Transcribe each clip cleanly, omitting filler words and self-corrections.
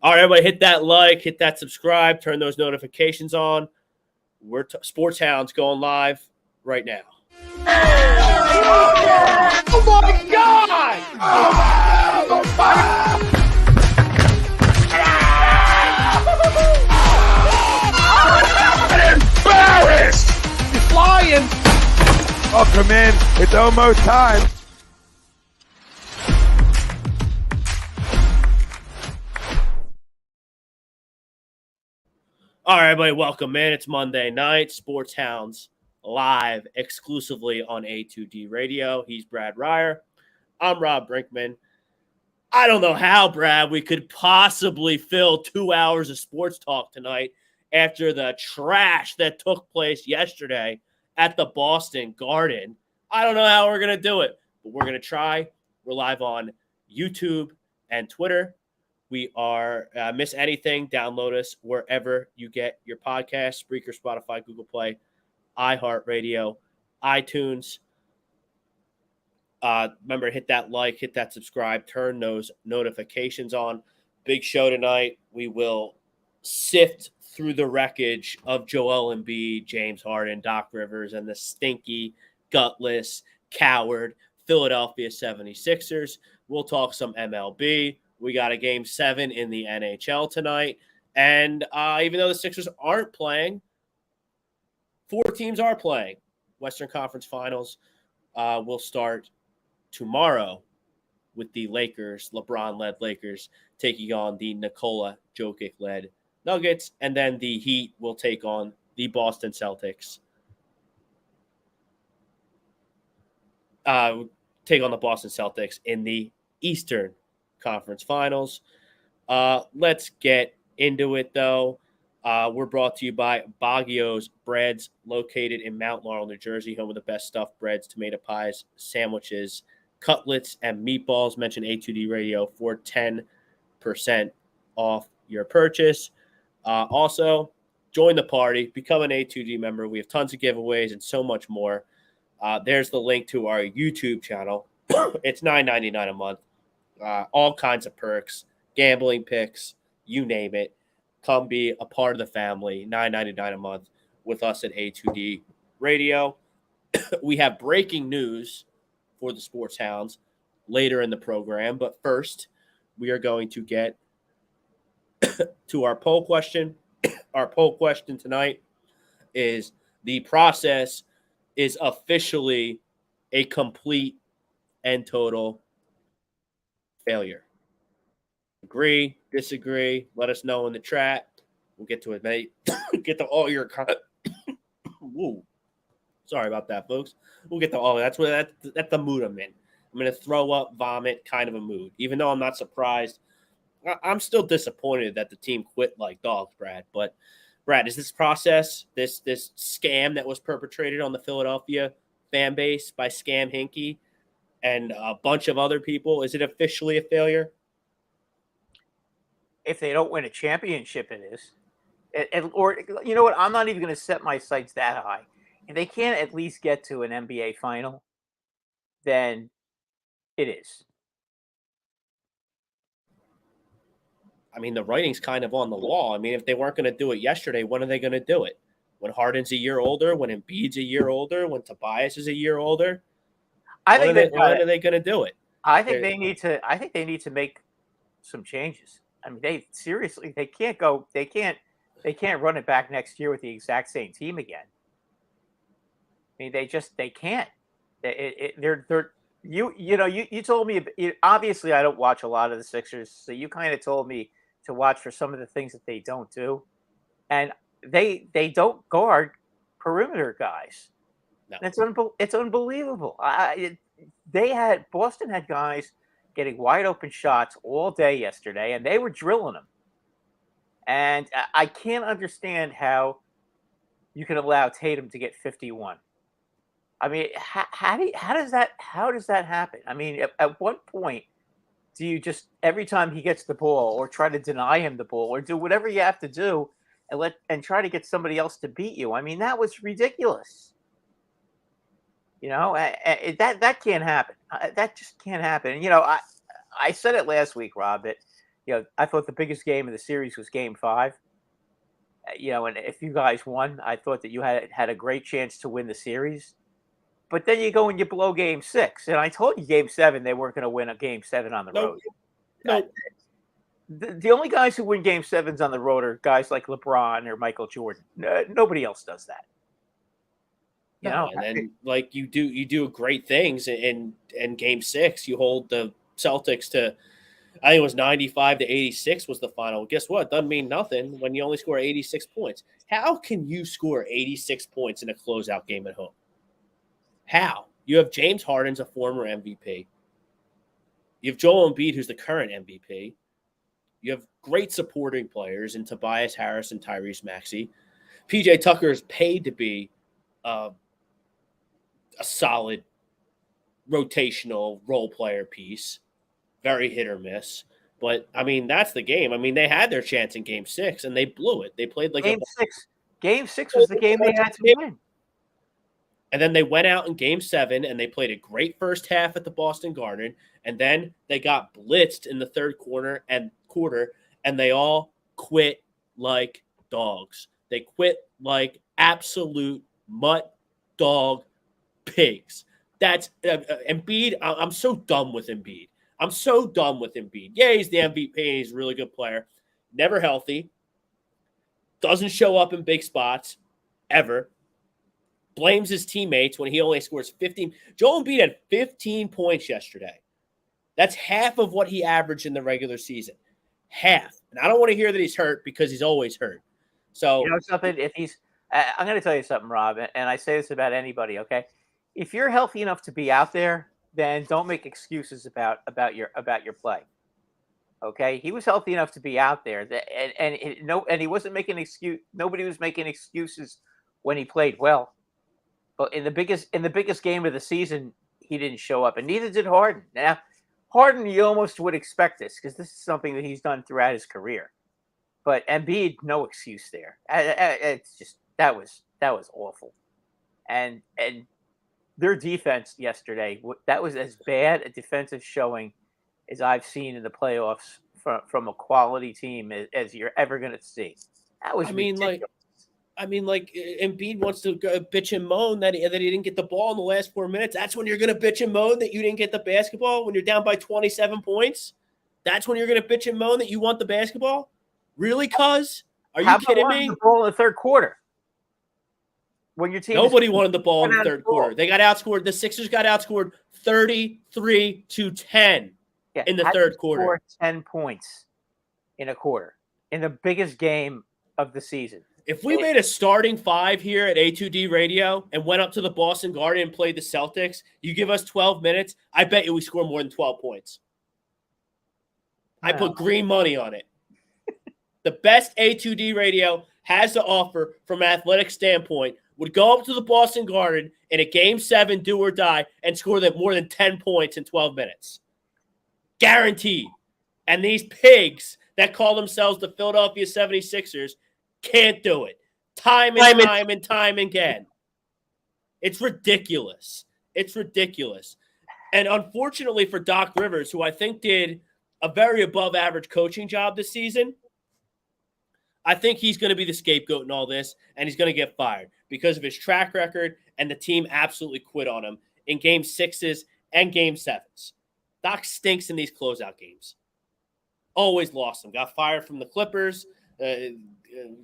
All right, everybody, hit that like, hit that subscribe, turn those notifications on. We're Sports Hounds going live right now. Oh my God! I'm embarrassed! He's flying! Welcome in. It's almost time. All right, everybody, welcome in. It's Monday night. Sports Hounds live exclusively on A2D Radio. He's Brad Ryer. I'm Rob Brinkman. I don't know how, Brad, we could possibly fill 2 hours of sports talk tonight after the trash that took place yesterday at the Boston Garden. I don't know how we're going to do it, but we're going to try. We're live on YouTube and Twitter. We are miss anything, download us wherever you get your podcasts, Spreaker, Spotify, Google Play, iHeartRadio, iTunes. Remember, hit that like, hit that subscribe, turn those notifications on. Big show tonight. We will sift through the wreckage of Joel Embiid, James Harden, Doc Rivers, and the stinky, gutless, coward Philadelphia 76ers. We'll talk some MLB. We got a Game 7 in the NHL tonight. And even though the Sixers aren't playing, 4 teams are playing. Western Conference Finals will start tomorrow with the Lakers, LeBron-led Lakers, taking on the Nikola Jokic-led Nuggets. And then the Heat will take on the Boston Celtics. Take on the Boston Celtics in the Eastern Conference Finals. Let's get into it, though. We're brought to you by Baggio's Breads, located in Mount Laurel, New Jersey, home of the best stuffed breads, tomato pies, sandwiches, cutlets, and meatballs. Mention A2D Radio for 10% off your purchase. Also, join the party. Become an A2D member. We have tons of giveaways and so much more. There's the link to our YouTube channel. It's $9.99 a month. All kinds of perks, gambling picks, you name it. Come be a part of the family, $9.99 a month with us at A2D Radio. We have breaking news for the Sports Hounds later in the program, but first we are going to get to our poll question. Our poll question tonight is: the process is officially a complete and total failure. Agree, disagree, let us know in the chat. We'll get to it, mate. Get to all your Woo. Sorry about that, folks. We'll get to all that's the mood I'm in. I'm in a throw up, vomit kind of a mood. Even though I'm not surprised, I'm still disappointed that the team quit like dogs, Brad. But Brad, is this process, this scam that was perpetrated on the Philadelphia fan base by Scam Hinkie and a bunch of other people, is it officially a failure? If they don't win a championship, it is. Or, you know what? I'm not even going to set my sights that high. If they can't at least get to an NBA final, then it is. I mean, the writing's kind of on the wall. I mean, if they weren't going to do it yesterday, when are they going to do it? When Harden's a year older, when Embiid's a year older, when Tobias is a year older? When are they going to do it? I think they need to make some changes. I mean, they can't run it back next year with the exact same team again. I mean, they can't. You told me, obviously I don't watch a lot of the Sixers, so you kind of told me to watch for some of the things that they don't do, and they don't guard perimeter guys. No. It's unbelievable. Boston had guys getting wide open shots all day yesterday, and they were drilling them. And I can't understand how you can allow Tatum to get 51. I mean, how does that happen? I mean, at what point do you just, every time he gets the ball, or try to deny him the ball, or do whatever you have to do and try to get somebody else to beat you? I mean, that was ridiculous. You know, that can't happen. That just can't happen. And, you know, I said it last week, Rob, that, I thought the biggest game of the series was Game 5. And if you guys won, I thought that you had a great chance to win the series. But then you go and you blow Game 6, and I told you Game 7 they weren't going to win a Game 7 on the road. Nope. The only guys who win Game 7s on the road are guys like LeBron or Michael Jordan. Nobody else does that. And then you do great things in Game 6. You hold the Celtics to, I think it was 95 to 86 was the final. Guess what? Doesn't mean nothing when you only score 86 points. How can you score 86 points in a closeout game at home? How? You have James Harden's a former MVP. You have Joel Embiid, who's the current MVP. You have great supporting players in Tobias Harris and Tyrese Maxey. PJ Tucker is paid to be a solid rotational role player piece. Very hit or miss. But, that's the game. they had their chance in Game 6, and they blew it. They played like Game 6. Game 6 was the game they had to win. And then they went out in Game 7, and they played a great first half at the Boston Garden, and then they got blitzed in the third quarter, and they all quit like dogs. They quit like absolute mutt dog pigs. That's Embiid. I'm so done with Embiid. Yeah, he's the MVP. He's a really good player. Never healthy. Doesn't show up in big spots ever. Blames his teammates when he only scores 15. Joel Embiid had 15 points yesterday. That's half of what he averaged in the regular season. Half. And I don't want to hear that he's hurt because he's always hurt. So, something, I'm going to tell you something, Rob, and I say this about anybody, okay? If you're healthy enough to be out there, then don't make excuses about your play. Okay? He was healthy enough to be out there, and he wasn't making excuse. Nobody was making excuses when he played well. But in the biggest game of the season, he didn't show up, and neither did Harden. Now, Harden, you almost would expect this because this is something that he's done throughout his career. But Embiid, no excuse there. It's just that was awful, and their defense yesterday, that was as bad a defensive showing as I've seen in the playoffs from a quality team as you're ever going to see. That was ridiculous. Embiid wants to bitch and moan that he didn't get the ball in the last 4 minutes. That's when you're going to bitch and moan that you didn't get the basketball when you're down by 27 points. That's when you're going to bitch and moan that you want the basketball. Really, cuz? Are you kidding me? The ball in the third quarter. When your team Nobody wanted the ball in the third quarter. They got outscored. The Sixers got outscored 33-10 in the third quarter. Score 10 points in a quarter in the biggest game of the season. If we made a starting five here at A2D Radio and went up to the Boston Garden and played the Celtics, you give us 12 minutes, I bet you we score more than 12 points. I put green money on it. The best A2D Radio has to offer from an athletic standpoint would go up to the Boston Garden in a Game 7 do or die and score them more than 10 points in 12 minutes. Guaranteed. And these pigs that call themselves the Philadelphia 76ers can't do it. Time and time again. It's ridiculous. It's ridiculous. And unfortunately for Doc Rivers, who I think did a very above average coaching job this season, I think he's going to be the scapegoat in all this, and he's going to get fired because of his track record, and the team absolutely quit on him in Game 6s and Game 7s. Doc stinks in these closeout games. Always lost them. Got fired from the Clippers.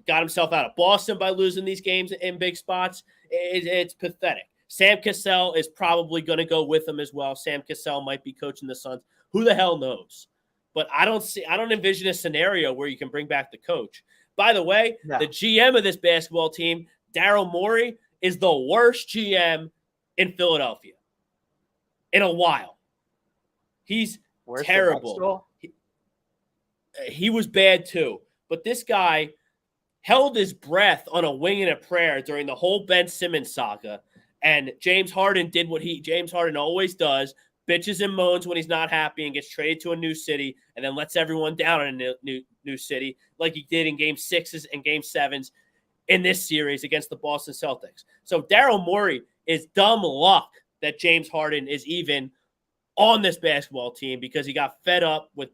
Got himself out of Boston by losing these games in big spots. It's pathetic. Sam Cassell is probably going to go with him as well. Sam Cassell might be coaching the Suns. Who the hell knows? But I don't envision a scenario where you can bring back the coach. By the way, the GM of this basketball team, Daryl Morey, is the worst GM in Philadelphia in a while. He's terrible. He was bad too. But this guy held his breath on a wing and a prayer during the whole Ben Simmons saga. And James Harden did what James Harden always does, bitches and moans when he's not happy and gets traded to a new city and then lets everyone down in a new city like he did in Game 6s and Game 7s in this series against the Boston Celtics. So Daryl Morey is dumb luck that James Harden is even on this basketball team because he got fed up with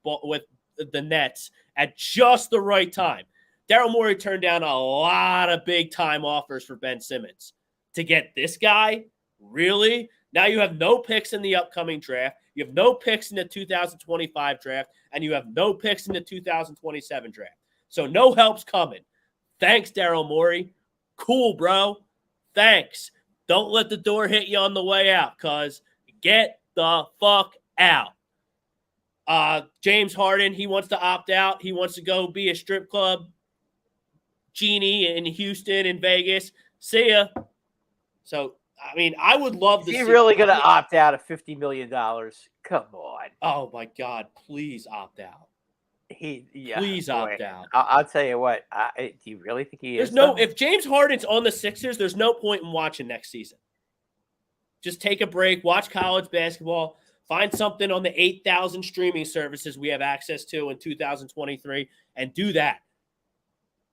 the Nets at just the right time. Daryl Morey turned down a lot of big-time offers for Ben Simmons. To get this guy? Really? Now you have no picks in the upcoming draft. You have no picks in the 2025 draft, and you have no picks in the 2027 draft. So no help's coming. Thanks, Daryl Morey. Cool, bro. Thanks. Don't let the door hit you on the way out, cuz get the fuck out. James Harden, he wants to opt out. He wants to go be a strip club genie in Houston and Vegas. See ya. So, I mean, I would love to see. Is he really going to opt out of $50 million? Come on. Oh, my God. Please opt out. Please opt out. I'll tell you what. Do you really think he is? If James Harden's on the Sixers, there's no point in watching next season. Just take a break, watch college basketball, find something on the 8,000 streaming services we have access to in 2023, and do that.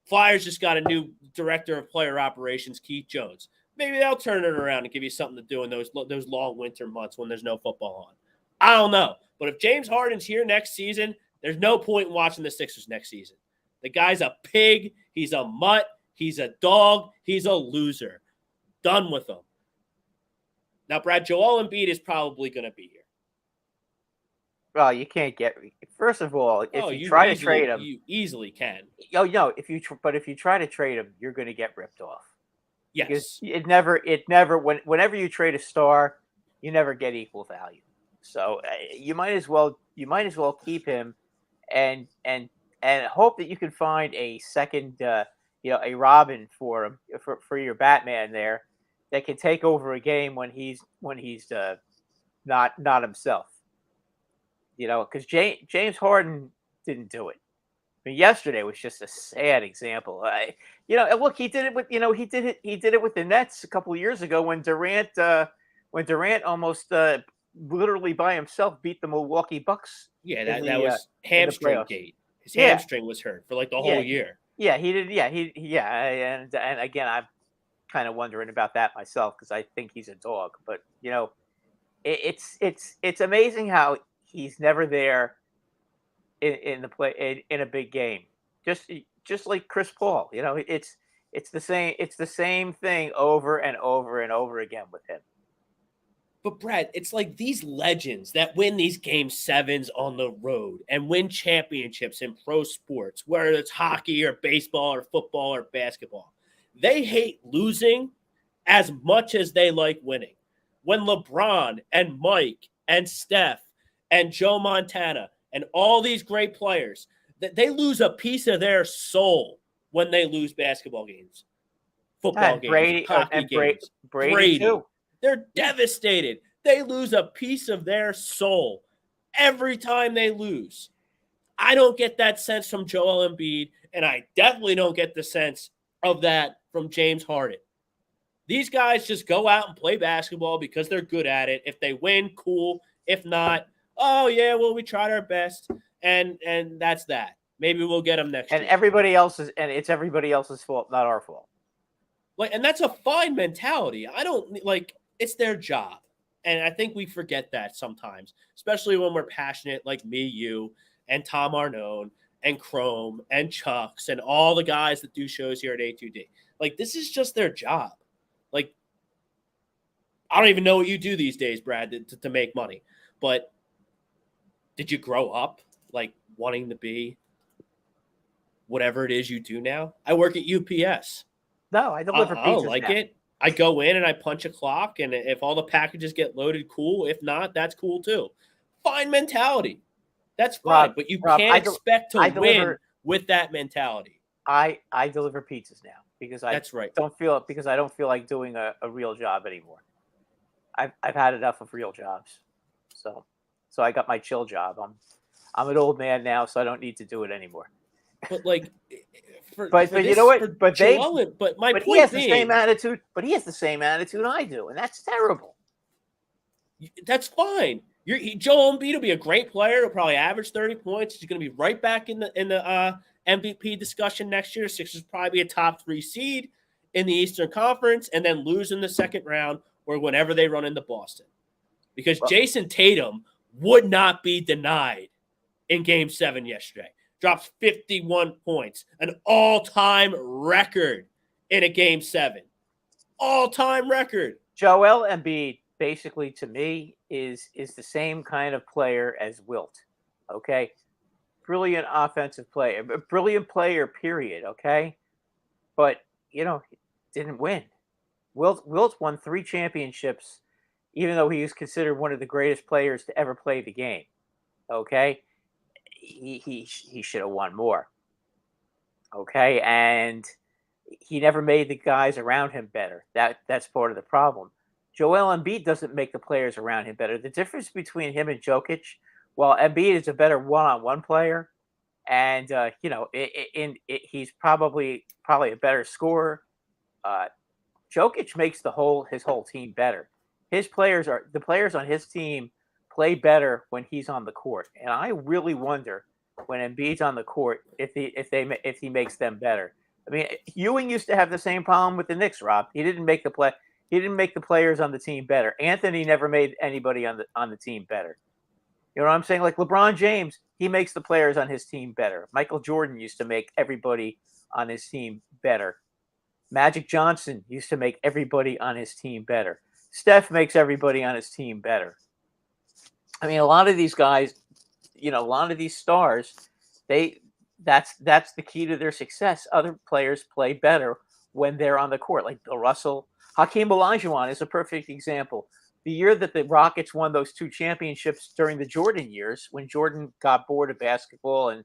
Flyers just got a new director of player operations, Keith Jones. Maybe they'll turn it around and give you something to do in those long winter months when there's no football on. I don't know. But if James Harden's here next season, there's no point in watching the Sixers next season. The guy's a pig. He's a mutt. He's a dog. He's a loser. Done with him. Now, Brad, Joel Embiid is probably going to be here. Well, you can't get. First of all, if you try to trade him, you easily can. Oh no, if you try to trade him, you're going to get ripped off. Yes, because it never. Whenever you trade a star, you never get equal value. So you might as well keep him, and hope that you can find a second, a Robin for him for your Batman there that can take over a game when he's not himself. Because James Harden didn't do it. I mean, yesterday was just a sad example. Look, he did it with he did it with the Nets a couple of years ago when Durant almost literally by himself beat the Milwaukee Bucks. Yeah, that was hamstring gate. His hamstring was hurt for like the whole year. Yeah, he did. Yeah, and again, I'm kind of wondering about that myself because I think he's a dog. But it's amazing how he's never there in the play in a big game. Just like Chris Paul, it's the same thing over and over and over again with him. But Brad, it's like these legends that win these game sevens on the road and win championships in pro sports, whether it's hockey or baseball or football or basketball. They hate losing as much as they like winning. When LeBron and Mike and Steph and Joe Montana and all these great players, they lose a piece of their soul when they lose basketball games, football games, hockey games. Brady too. They're devastated. They lose a piece of their soul every time they lose. I don't get that sense from Joel Embiid, and I definitely don't get the sense of that from James Harden. These guys just go out and play basketball because they're good at it. If they win, cool. If not, oh yeah, well, we tried our best, and that's that. Maybe we'll get them next year. And it's everybody else's fault, not our fault. And that's a fine mentality. It's their job. And I think we forget that sometimes, especially when we're passionate like me, you, and Tom Arnone, and Chrome, and Chucks, and all the guys that do shows here at A2D. This is just their job. I don't even know what you do these days, Brad, to make money. But did you grow up, wanting to be whatever it is you do now? I work at UPS. No, I deliver pizzas. I don't like it. I go in and I punch a clock, and if all the packages get loaded, cool. If not, that's cool too. Fine mentality. That's fine, but you can't expect to win with that mentality. I deliver pizzas now because I don't feel like doing a real job anymore. I've had enough of real jobs, so I got my chill job. I'm an old man now, so I don't need to do it anymore. But you know what? But he has the same attitude. But he has the same attitude I do, and that's terrible. That's fine. Joel Embiid will be a great player. He'll probably average 30 points. He's going to be right back in the MVP discussion next year. Sixers probably be a top 3 seed in the Eastern Conference, and then lose in the second round or whenever they run into Boston, because Jason Tatum would not be denied in Game 7 yesterday. Drops 51 points, an all-time record in a Game 7. All-time record. Joel Embiid, basically, to me, is the same kind of player as Wilt. Okay, brilliant offensive player, a brilliant player, period. Okay, but didn't win. Wilt won 3 championships, even though he was considered one of the greatest players to ever play the game. Okay, he should have won more. Okay, and he never made the guys around him better. That's part of the problem. Joel Embiid doesn't make the players around him better. The difference between him and Jokic, while Embiid is a better one-on-one player, and he's probably a better scorer. Jokic makes his whole team better. The players on his team play better when he's on the court, and I really wonder when Embiid's on the court if he makes them better. I mean, Ewing used to have the same problem with the Knicks, Rob. He didn't make the players on the team better. Anthony never made anybody on the team better. You know what I'm saying? Like LeBron James, he makes the players on his team better. Michael Jordan used to make everybody on his team better. Magic Johnson used to make everybody on his team better. Steph makes everybody on his team better. I mean, a lot of these guys, a lot of these stars, that's the key to their success. Other players play better when they're on the court, like Bill Russell. Hakeem Olajuwon is a perfect example. The year that the Rockets won those 2 championships during the Jordan years, when Jordan got bored of basketball and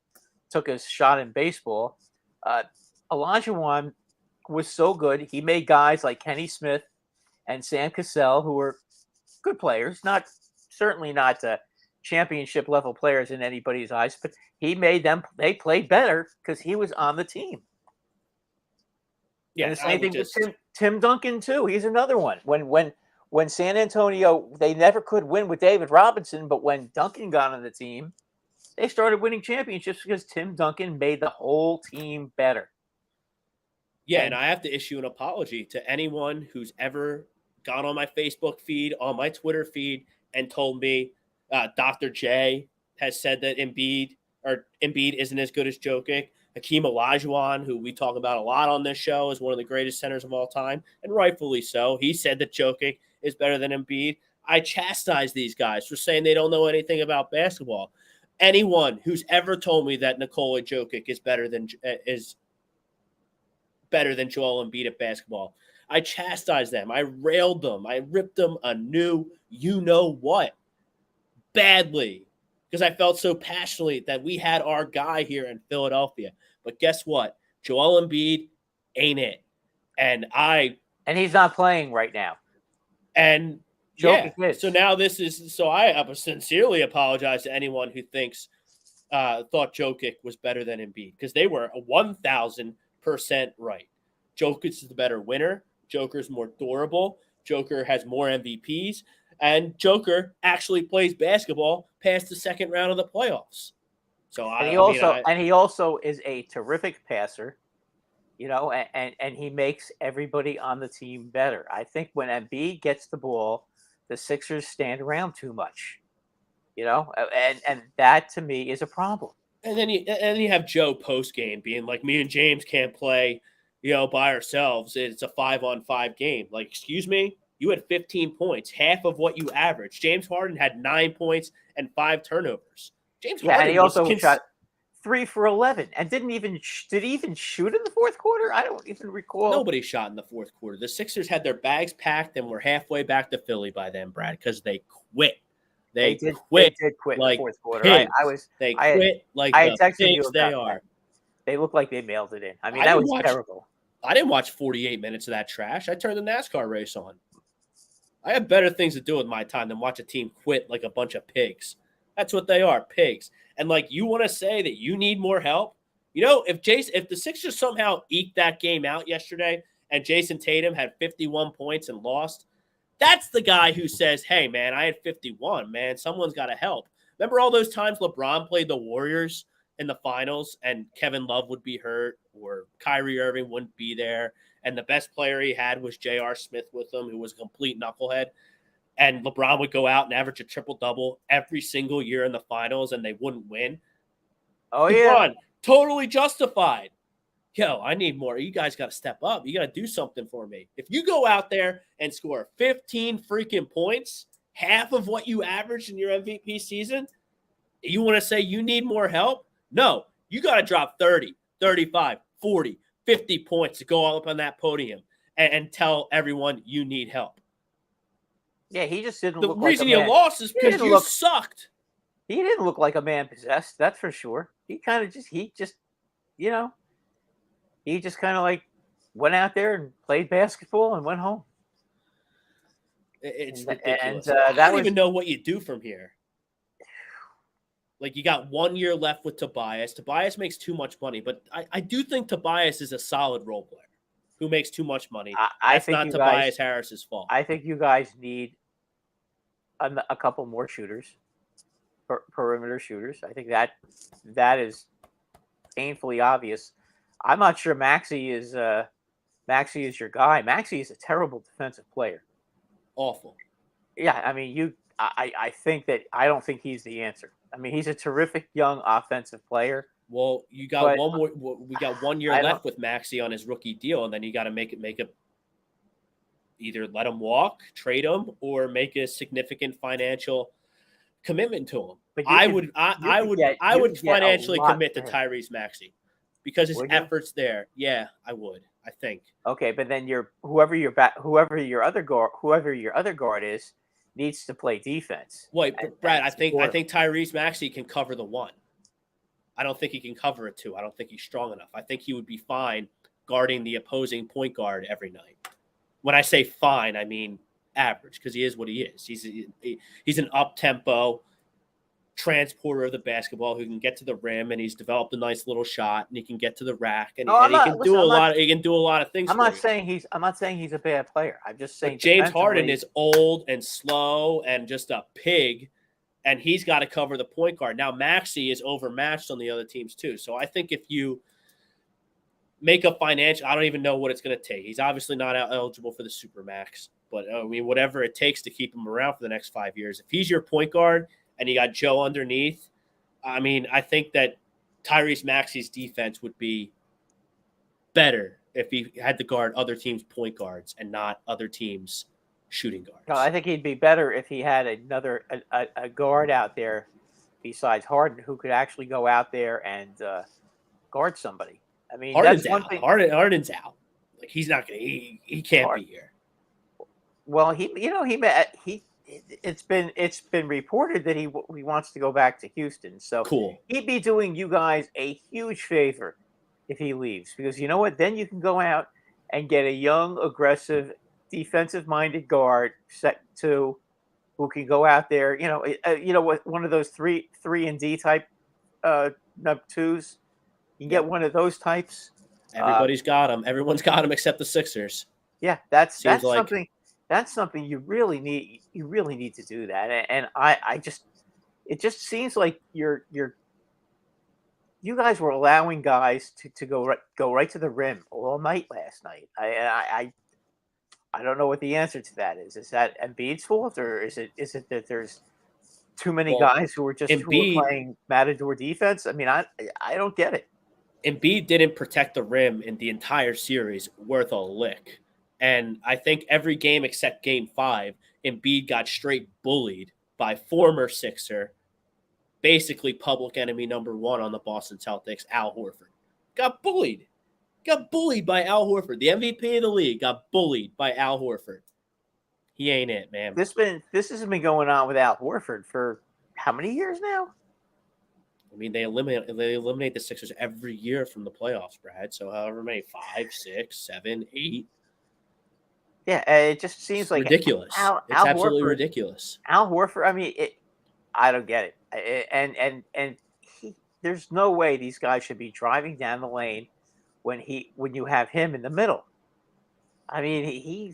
took a shot in baseball, Olajuwon was so good. He made guys like Kenny Smith and Sam Cassell, who were good players, certainly not championship level players in anybody's eyes, but he made them, they played better because he was on the team. Yeah, and the same thing with Tim Duncan too. He's another one. When San Antonio, they never could win with David Robinson, but when Duncan got on the team, they started winning championships because Tim Duncan made the whole team better. Yeah, and I have to issue an apology to anyone who's ever gone on my Facebook feed, on my Twitter feed, and told me Dr. J has said that Embiid isn't as good as Jokic. Hakeem Olajuwon, who we talk about a lot on this show, is one of the greatest centers of all time, and rightfully so. He said that Jokic is better than Embiid. I chastise these guys for saying they don't know anything about basketball. Anyone who's ever told me that Nikola Jokic is better than Joel Embiid at basketball, I chastised them. I railed them. I ripped them a new you-know-what badly because I felt so passionately that we had our guy here in Philadelphia. But guess what? Joel Embiid ain't it. And he's not playing right now. And so now I sincerely apologize to anyone who thought Jokic was better than Embiid because they were 1,000% right. Jokic is the better winner. Joker's more durable. Joker has more MVPs. And Joker actually plays basketball past the second round of the playoffs. So he also is a terrific passer, and he makes everybody on the team better. I think when Embiid gets the ball, the Sixers stand around too much, and that to me is a problem. And then you have Joe post game being like, me and James can't play, by ourselves. It's a 5-on-5 game. Like, excuse me, you had 15 points, half of what you averaged. James Harden had 9 points and 5 turnovers. Harden and he also shot 3 for 11 and did he even shoot in the fourth quarter? I don't even recall. Nobody shot in the fourth quarter. The Sixers had their bags packed and were halfway back to Philly by then, Brad, because they quit. They did quit in the fourth quarter. I quit like the pigs they are. That. They look like they mailed it in. I mean, that was terrible. I didn't watch 48 minutes of that trash. I turned the NASCAR race on. I have better things to do with my time than watch a team quit like a bunch of pigs. That's what they are, pigs. And you want to say that you need more help? If the Sixers somehow eked that game out yesterday and Jason Tatum had 51 points and lost, that's the guy who says, hey, man, I had 51, man. Someone's got to help. Remember all those times LeBron played the Warriors in the finals and Kevin Love would be hurt or Kyrie Irving wouldn't be there, and the best player he had was J.R. Smith with him, who was a complete knucklehead, and LeBron would go out and average a triple-double every single year in the finals, and they wouldn't win? Oh, LeBron, totally justified. Yo, I need more. You guys got to step up. You got to do something for me. If you go out there and score 15 freaking points, half of what you averaged in your MVP season, you want to say you need more help? No, you got to drop 30, 35, 40, 50 points to go all up on that podium and tell everyone you need help. Yeah, he just didn't The look reason like a you man. lost is because you sucked. He didn't look like a man possessed, that's for sure. He kind of just, you know, he just kind of like went out there and played basketball and went home. It's ridiculous. And I don't even know what you do from here. Like, you got 1 year left with Tobias. Tobias makes too much money, but I do think Tobias is a solid role player who makes too much money. That's not Tobias Harris's fault. I think you guys need a couple more shooters, perimeter shooters. I think that is painfully obvious. I'm not sure Maxey is your guy. Maxey is a terrible defensive player. Awful. Yeah, I mean, I think that I don't think he's the answer. I mean, he's a terrific young offensive player. Well, you got one more. We got 1 year left with Maxey on his rookie deal, and then you got to make it either let him walk, trade him, or make a significant financial commitment to him. But I would financially commit to Tyrese Maxey because his effort's there. Yeah, I would. I think. Okay, but then whoever your other guard is needs to play defense. Wait, Brad, I think Tyrese Maxey can cover the one. I don't think he can cover a two. I don't think he's strong enough. I think he would be fine guarding the opposing point guard every night. When I say fine, I mean average, because he is what he is. He's an up-tempo transporter of the basketball who can get to the rim, and he's developed a nice little shot, and he can get to the rack, and he can do a lot of things. I'm not saying he's a bad player. I'm just saying James Harden is old and slow and just a pig, and he's got to cover the point guard. Now Maxey is overmatched on the other teams too. So I think if you make a financial, I don't even know what it's going to take. He's obviously not eligible for the Supermax, but I mean, whatever it takes to keep him around for the next 5 years. If he's your point guard and you got Joe underneath, I mean, I think that Tyrese Maxey's defense would be better if he had to guard other teams' point guards and not other teams' shooting guards. No, I think he'd be better if he had a guard out there besides Harden who could actually go out there and guard somebody. I mean, Harden's out. Harden's out. Like, he's not going to. He can't be here. Well, it's been reported that he wants to go back to Houston. So cool. He'd be doing you guys a huge favor if he leaves, because you know what? Then you can go out and get a young, aggressive, defensive-minded guard who can go out there. One of those three and D type twos. You can get one of those types. Everybody's got them. Everyone's got them except the Sixers. Yeah, that's something. That's something you really need. You really need to do that. And it just seems like you guys were allowing guys to go right to the rim all night last night. I don't know what the answer to that is. Is that Embiid's fault, or is it that there's too many guys who are playing matador defense? I mean, I don't get it. Embiid didn't protect the rim in the entire series worth a lick. And I think every game except game 5, Embiid got straight bullied by former Sixer, basically public enemy number 1 on the Boston Celtics, Al Horford. Got bullied. Got bullied by Al Horford. The MVP of the league got bullied by Al Horford. He ain't it, man. This has been going on with Al Horford for how many years now? I mean, they eliminate the Sixers every year from the playoffs, Brad. So however many, 5, 6, 7, 8. Yeah, it just seems like ridiculous. It's absolutely ridiculous. Al Horford. I mean, I don't get it. And there's no way these guys should be driving down the lane when you have him in the middle. I mean,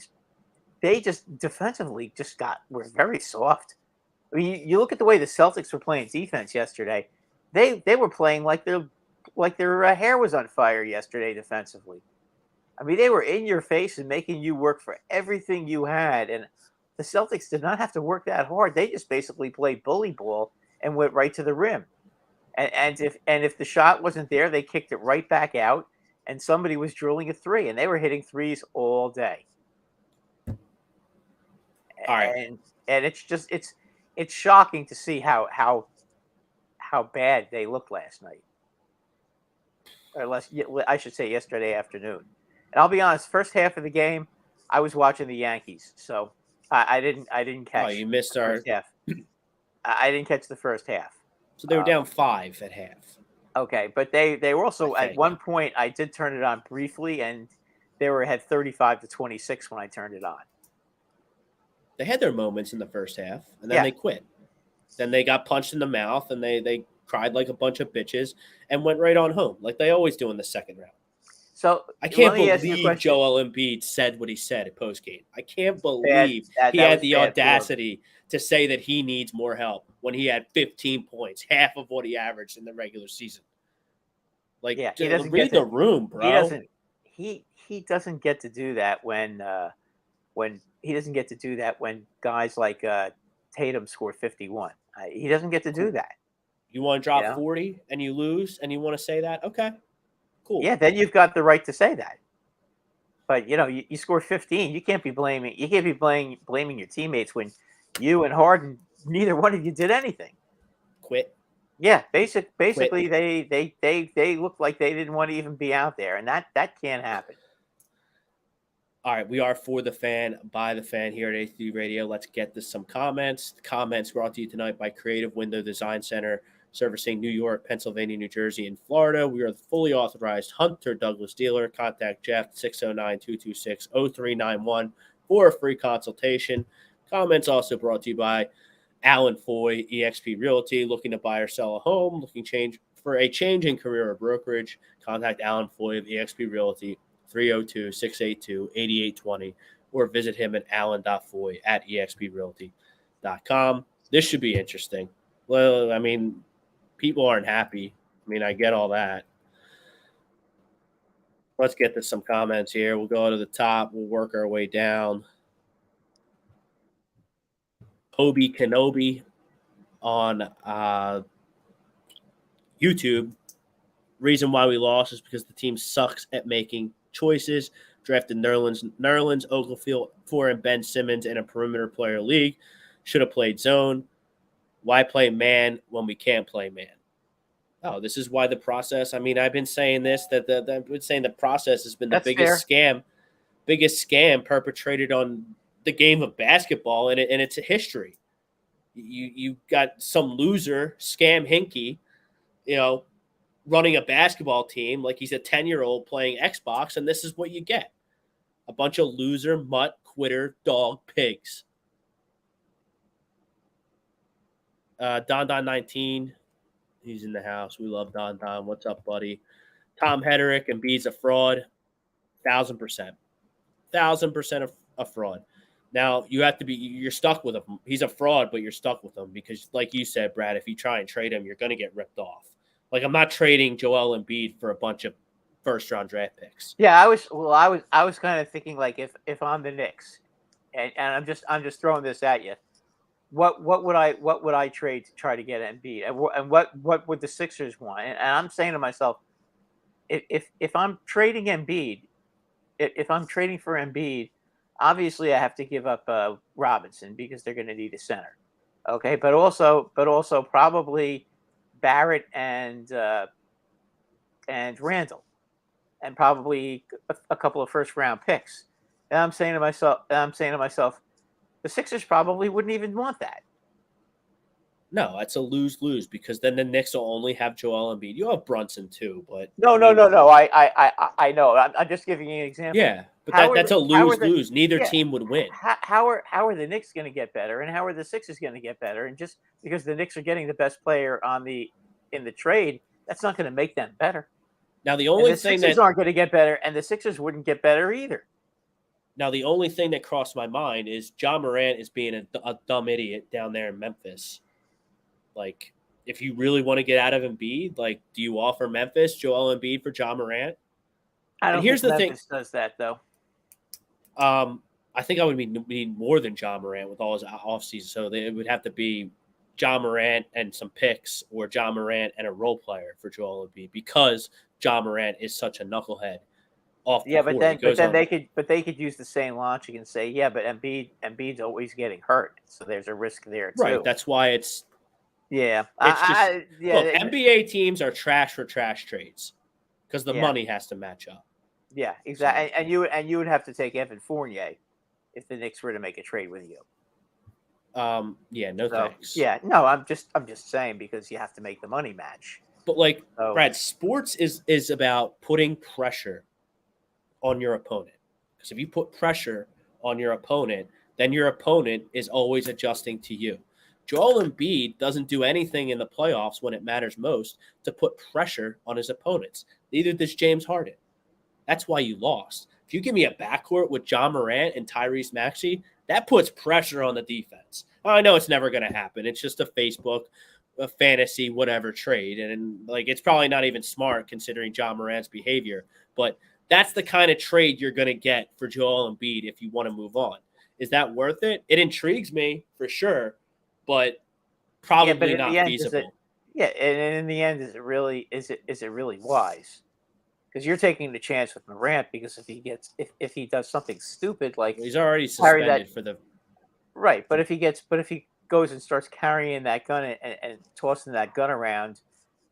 they just defensively were very soft. I mean, you look at the way the Celtics were playing defense yesterday. They were playing like their hair was on fire yesterday defensively. I mean, they were in your face and making you work for everything you had. And the Celtics did not have to work that hard. They just basically played bully ball and went right to the rim. And if the shot wasn't there, they kicked it right back out, and somebody was drilling a three, and they were hitting threes all day. All right. And it's shocking to see how bad they looked last night, or I should say yesterday afternoon. And I'll be honest, first half of the game, I was watching the Yankees, so I didn't catch. You missed the first half. I didn't catch the first half. So they were down 5 at half. Okay, but they were also at one point. I did turn it on briefly, and they were ahead 35-26 when I turned it on. They had their moments in the first half, and then they quit. Then they got punched in the mouth, and they cried like a bunch of bitches and went right on home, like they always do in the second round. So I can't believe Joel Embiid said what he said at postgame. I can't believe he had the audacity to say that he needs more help when he had 15 points, half of what he averaged in the regular season. Like, he doesn't read the room, bro. He doesn't get to do that when he doesn't get to do that when guys like Tatum score 51. He doesn't get to do that. You want to drop 40 and you lose, and you want to say that? Okay, cool. Yeah, then you've got the right to say that. But you score 15. You can't be blaming your teammates when you and Harden, neither one of you did anything. Quit. Yeah, basically they looked like they didn't want to even be out there, and that can't happen. All right, we are for the fan, by the fan here at A3 Radio. Let's get to some comments. The comments brought to you tonight by Creative Window Design Center, servicing New York, Pennsylvania, New Jersey, and Florida. We are the fully authorized Hunter Douglas dealer. Contact Jeff 609-226-0391 for a free consultation. Comments also brought to you by Alan Foy, eXp Realty. Looking to buy or sell a home, looking for a change in career or brokerage. Contact Alan Foy of eXp Realty, 302-682-8820, or visit him at alan.foy@exprealty.com. This should be interesting. Well, I mean, people aren't happy. I mean, I get all that. Let's get to some comments here. We'll go to the top. We'll work our way down. Obi Kenobi on YouTube. Reason why we lost is because the team sucks at making choices. Drafted Nerlens, Okafor, and Ben Simmons in a perimeter player league. Should have played zone. Why play man when we can't play man? Oh, this is why the process. I mean, I've been saying this, that I've been saying the process has been the biggest scam perpetrated on the game of basketball, and it's a history. You got some loser, Scam Hinkie, running a basketball team like he's a 10-year-old playing Xbox, and this is what you get. A bunch of loser, mutt, quitter, dog, pigs. Don19, he's in the house. We love Don. What's up, buddy? Tom Hederick, Embiid's a fraud. 1,000%. 1,000% a fraud. Now, you're stuck with him. He's a fraud, but you're stuck with him because, like you said, Brad, if you try and trade him, you're going to get ripped off. Like, I'm not trading Joel Embiid for a bunch of first-round draft picks. Yeah, I was kind of thinking, like, if I'm the Knicks, and I'm just throwing this at you, what would I trade to try to get Embiid, and what would the Sixers want? And I'm saying to myself, if I'm trading Embiid, if I'm trading for Embiid, obviously I have to give up Robinson because they're going to need a center. Okay, but also probably Barrett and Randall, and probably a couple of first round picks. And I'm saying to myself, the Sixers probably wouldn't even want that. No, that's a lose-lose because then the Knicks will only have Joel Embiid. You have Brunson too, but no. I know. I'm just giving you an example. Yeah, but that's a lose-lose. Neither team would win. How are the Knicks going to get better, and how are the Sixers going to get better? And just because the Knicks are getting the best player in the trade, that's not going to make them better. Now the only thing Sixers aren't going to get better, and the Sixers wouldn't get better either. Now the only thing that crossed my mind is John Morant is being a dumb idiot down there in Memphis. Like, if you really want to get out of Embiid, like, do you offer Memphis Joel Embiid for John Morant? I don't think Memphis does that, though. I think I would need more than John Morant with all his offseason. So it would have to be Ja Morant and some picks or Ja Morant and a role player for Joel Embiid because Ja Morant is such a knucklehead off the Yeah, court. but then they could use the same logic and say, yeah, but Embiid's always getting hurt, so there's a risk there too. Right. That's why it's yeah. Look, NBA teams are trash for trash trades because the money has to match up. Yeah, exactly. So, and you would have to take Evan Fournier if the Knicks were to make a trade with you. Thanks. Yeah, no, I'm just saying because you have to make the money match. But Brad, sports is about putting pressure on your opponent. Because if you put pressure on your opponent, then your opponent is always adjusting to you. Joel Embiid doesn't do anything in the playoffs when it matters most to put pressure on his opponents. Neither does James Harden. That's why you lost. If you give me a backcourt with Ja Morant and Tyrese Maxey, that puts pressure on the defense. I know it's never going to happen. It's just a Facebook, a fantasy, whatever trade. And it's probably not even smart considering Ja Morant's behavior. But that's the kind of trade you're going to get for Joel Embiid if you want to move on. Is that worth it? It intrigues me for sure, but probably not feasible. And in the end, is it really wise? Because you're taking the chance with Morant because if he does something stupid he's already suspended for the right, but if he goes and starts carrying that gun and tossing that gun around,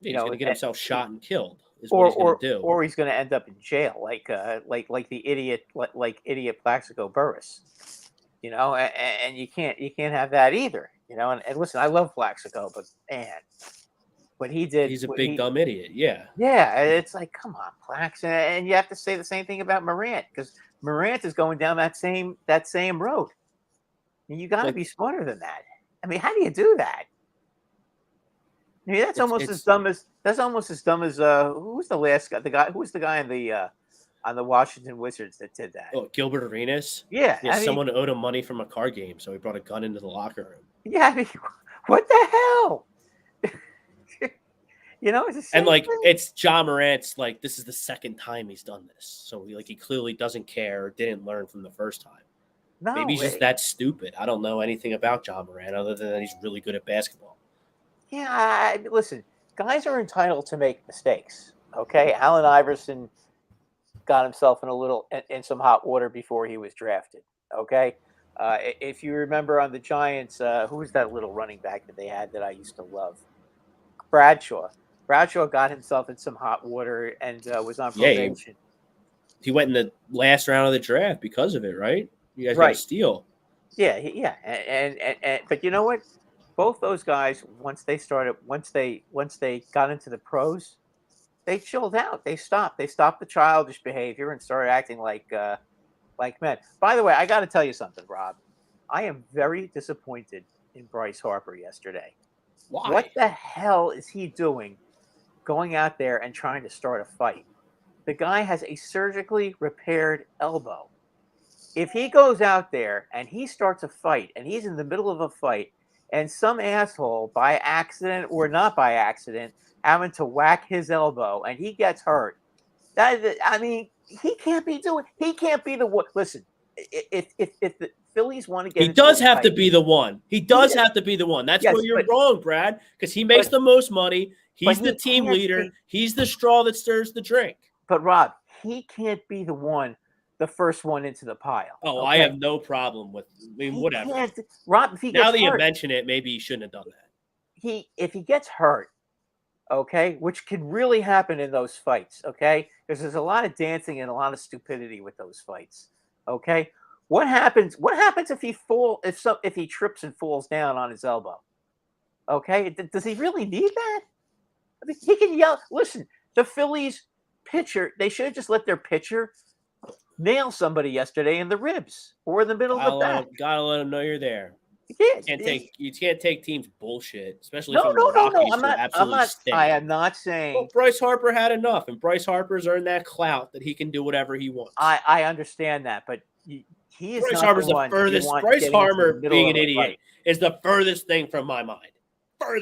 he's going to get himself shot and killed. Is what he's going to do, or he's going to end up in jail, like the idiot Plaxico Burress, and you can't have that either, And listen, I love Plaxico, but man. What he did. He's a big dumb idiot. Yeah. Yeah. It's like, come on, Plax. And you have to say the same thing about Morant because Morant is going down that same road. And you got to be smarter than that. I mean, how do you do that? I mean, that's almost as dumb as who was the last guy? Who was the guy on the Washington Wizards that did that? Oh, Gilbert Arenas. Yeah. Someone owed him money from a card game, so he brought a gun into the locker room. Yeah. I mean, what the hell? It's it's Ja Morant's this is the second time he's done this. So he clearly doesn't care or didn't learn from the first time. No, maybe he's just that stupid. I don't know anything about Ja Morant other than that he's really good at basketball. Yeah, listen, guys are entitled to make mistakes. Okay, Allen Iverson got himself in some hot water before he was drafted. Okay, if you remember on the Giants, who was that little running back that they had that I used to love? Bradshaw. Bradshaw got himself in some hot water and was on probation. He went in the last round of the draft because of it, right? You guys got a steal. Yeah, and but you know what? Both those guys, once they got into the pros, they chilled out. They stopped the childish behavior and started acting like men. By the way, I got to tell you something, Rob. I am very disappointed in Bryce Harper yesterday. Why? What the hell is he doing going out there and trying to start a fight? The guy has a surgically repaired elbow. If he goes out there and he starts a fight and he's in the middle of a fight and some asshole by accident or not by accident having to whack his elbow and he gets hurt, he can't be the one. Listen, if the Phillies want to get, he does have to be the one. He does have to be the one. That's where you're wrong, Brad, because he makes the most money. He's the team leader. He's the straw that stirs the drink. But Rob, he can't be the first one into the pile. Oh, okay? I have no problem with. Whatever. Rob, if he gets now that hurt, you mention it, maybe he shouldn't have done that. If he gets hurt, okay, which can really happen in those fights, okay, because there's a lot of dancing and a lot of stupidity with those fights, okay. What happens if he trips and falls down on his elbow? Okay, does he really need that? I mean, he can yell. Listen, the Phillies pitcher, they should have just let their pitcher nail somebody yesterday in the ribs or in the middle of the back. Gotta let them know you're there. You can't take teams bullshit, especially no. I am not saying. Well, Bryce Harper had enough, and Bryce Harper's earned that clout that he can do whatever he wants. I understand that, but he is Bryce not Harper's the furthest. Bryce Harper being an idiot is the furthest thing from my mind. Bryce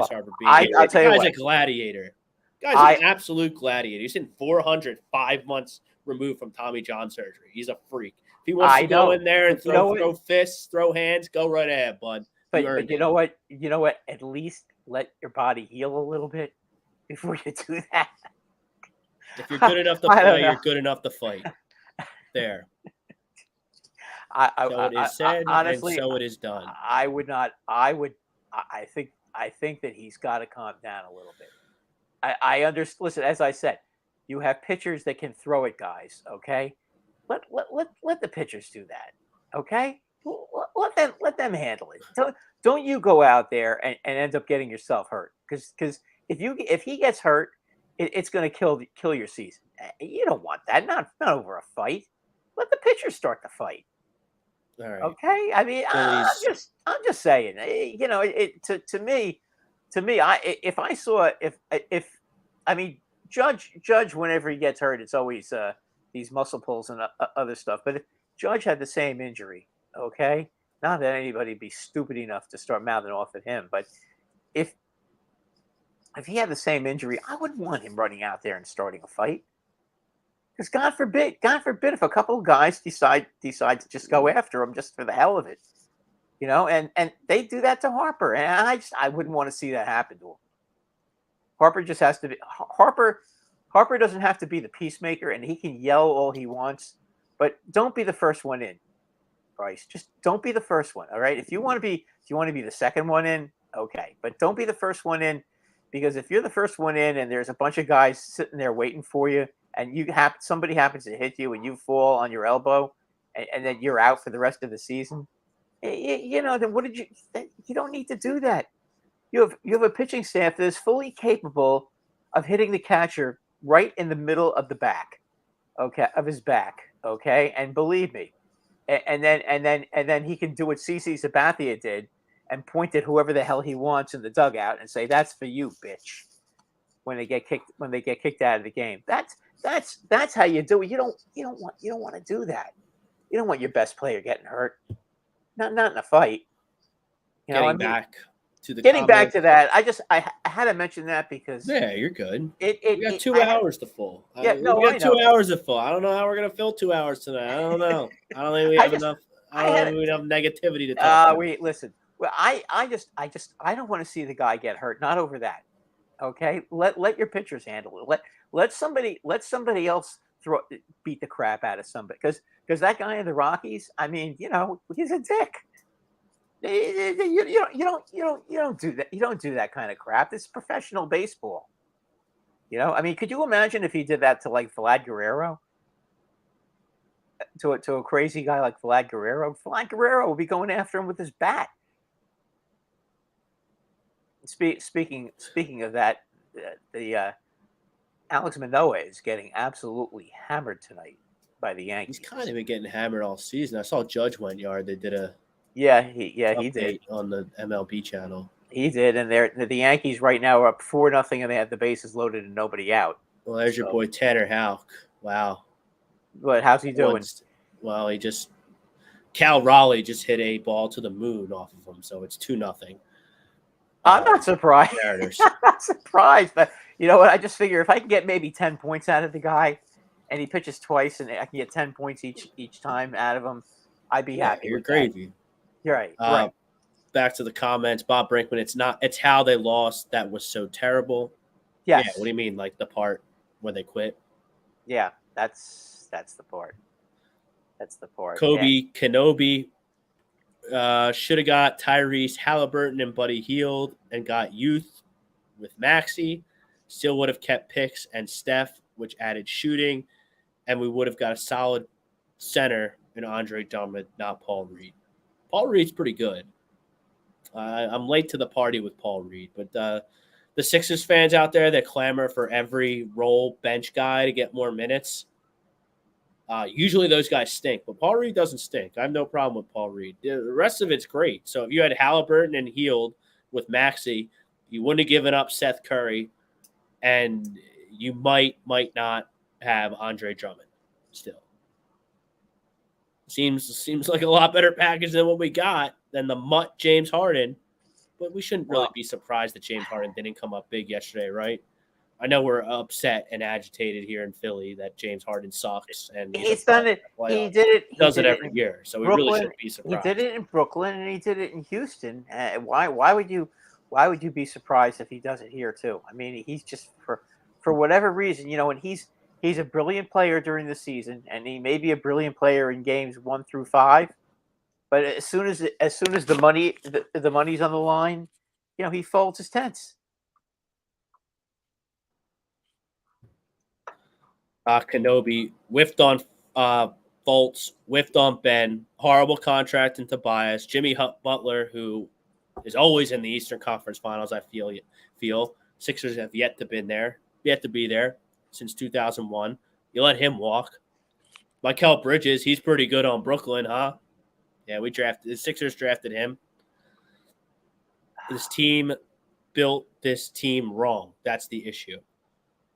Harper being an idiot. I'll tell you what. Guy's a gladiator. Guy's an absolute gladiator. He's in 405 months removed from Tommy John surgery. He's a freak. If he wants to go in there and throw fists, throw hands, go right ahead, bud. But you know what? You know what? At least let your body heal a little bit before you do that. If you're good enough to I don't play, know. you're good enough to fight. There. I So it is said, honestly, and so it is done. I would not. I think that he's got to calm down a little bit. I understand. Listen, as I said, you have pitchers that can throw it, guys. Okay, let the pitchers do that. Okay, let them handle it. Don't you go out there and end up getting yourself hurt because if he gets hurt, it's going to kill your season. You don't want that. Not over a fight. Let the pitchers start the fight. All right. Okay, I mean, I'm just saying. To me, I mean, Judge whenever he gets hurt, it's always these muscle pulls and other stuff. But if Judge had the same injury, okay, not that anybody be stupid enough to start mouthing off at him, but if he had the same injury, I wouldn't want him running out there and starting a fight. Because God forbid if a couple of guys decide to just go after him just for the hell of it, and they do that to Harper, and I wouldn't want to see that happen to him. Harper just has to be Harper doesn't have to be the peacemaker, and he can yell all he wants, but don't be the first one in, Bryce. Just don't be the first one. All right. If you want to be the second one in, okay, but don't be the first one in, because if you're the first one in and there's a bunch of guys sitting there waiting for you, and somebody happens to hit you and you fall on your elbow, and then you're out for the rest of the season, then what did you don't need to do that. You have a pitching staff that is fully capable of hitting the catcher right in the middle of the back, okay, of his back, okay, and believe me, and then he can do what CC Sabathia did and point at whoever the hell he wants in the dugout and say, "That's for you, bitch," when they get kicked out of the game. That's how you do it. You don't want to do that. You don't want your best player getting hurt. Not in a fight. Getting back to that, I had to mention that because you're good. We got 2 hours to fill. Yeah, we got 2 hours to fill. I don't know how we're gonna fill 2 hours tonight. I don't know. I don't think we have enough. I don't think we have negativity to talk about. Listen. Well, I don't want to see the guy get hurt. Not over that. Okay, let your pitchers handle it. Let somebody else beat the crap out of somebody, because that guy in the Rockies, I mean, he's a dick. You don't do that. You don't do that kind of crap. It's professional baseball. I mean, could you imagine if he did that to like Vlad Guerrero? To a crazy guy like Vlad Guerrero? Vlad Guerrero would be going after him with his bat. Speaking of that, the Alex Manoah is getting absolutely hammered tonight by the Yankees. He's kind of been getting hammered all season. I saw Judge went yard. They did a he did on the MLB channel. He did, and the Yankees right now are up 4-0, and they have the bases loaded and nobody out. Well, there's your boy Tanner Houck. Wow. But how's he doing? Well, Cal Raleigh just hit a ball to the moon off of him, so it's 2-0. I'm not surprised. I'm not surprised, but you know what? I just figure if I can get maybe 10 points out of the guy, and he pitches twice, and I can get 10 points each time out of him, I'd be happy. You're crazy. You're right. Right. Back to the comments, Bob Brinkman. It's how they lost that was so terrible. Yes. Yeah. What do you mean, like the part where they quit? Yeah, that's the part. That's the part. Kobe Kenobi should have got Tyrese Halliburton and Buddy Hield and got youth with Maxey. Still would have kept Picks and Steph, which added shooting, and we would have got a solid center in Andre Drummond, not Paul Reed. Paul Reed's pretty good. I'm late to the party with Paul Reed, but the Sixers fans out there that clamor for every role bench guy to get more minutes, usually those guys stink, but Paul Reed doesn't stink. I have no problem with Paul Reed. The rest of it's great. So if you had Halliburton and Hield with Maxey, you wouldn't have given up Seth Curry, and you might not have Andre Drummond still. Seems like a lot better package than what we got than the mutt James Harden. But we shouldn't really be surprised that James Harden didn't come up big yesterday, right? I know we're upset and agitated here in Philly that James Harden sucks and He's done it. He did it. He does did it every in year, so we Brooklyn. really shouldn't be He surprised. did it in Brooklyn, and he did it in Houston. Why would you be surprised if he does it here too? I mean, he's just for whatever reason, and he's a brilliant player during the season, and he may be a brilliant player in games 1 through 5. But as soon as the money's on the line, he folds his tents. Kenobi whiffed on Fultz, whiffed on Ben. Horrible contract in Tobias. Jimmy Butler, who is always in the Eastern Conference Finals, I feel. Sixers have yet to be there since 2001. You let him walk. Mikal Bridges, he's pretty good on Brooklyn, huh? Yeah, the Sixers drafted him. This team built this team wrong. That's the issue.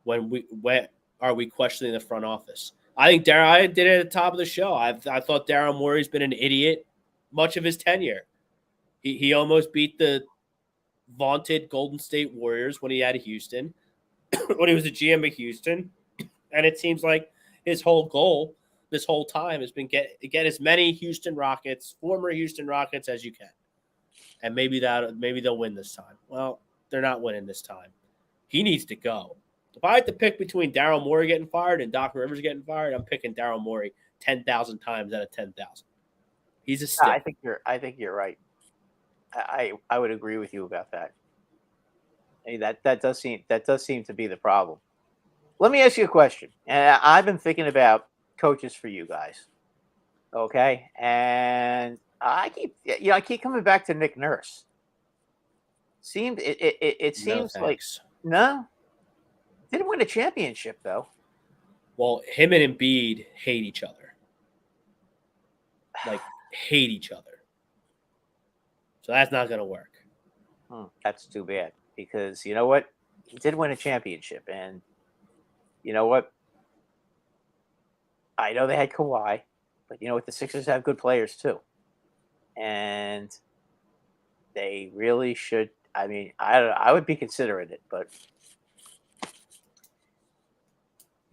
When are we questioning the front office? I think I did it at the top of the show. I thought Daryl Morey's been an idiot much of his tenure. He almost beat the vaunted Golden State Warriors when he had Houston, when he was the GM of Houston. And it seems like his whole goal this whole time has been get as many former Houston Rockets as you can. And maybe they'll win this time. Well, they're not winning this time. He needs to go. If I had to pick between Daryl Morey getting fired and Doc Rivers getting fired, I'm picking Daryl Morey 10,000 times out of 10,000. He's a stick. I think you're right. I would agree with you about that. Hey, that does seem to be the problem. Let me ask you a question. And I've been thinking about coaches for you guys. Okay? And I keep coming back to Nick Nurse. It seems like no. Didn't win a championship, though. Well, him and Embiid hate each other. Like, hate each other. So that's not going to work. That's too bad. Because you know what? He did win a championship. And you know what? I know they had Kawhi. But you know what? The Sixers have good players, too. And they really should. I mean, I would be considering it, but...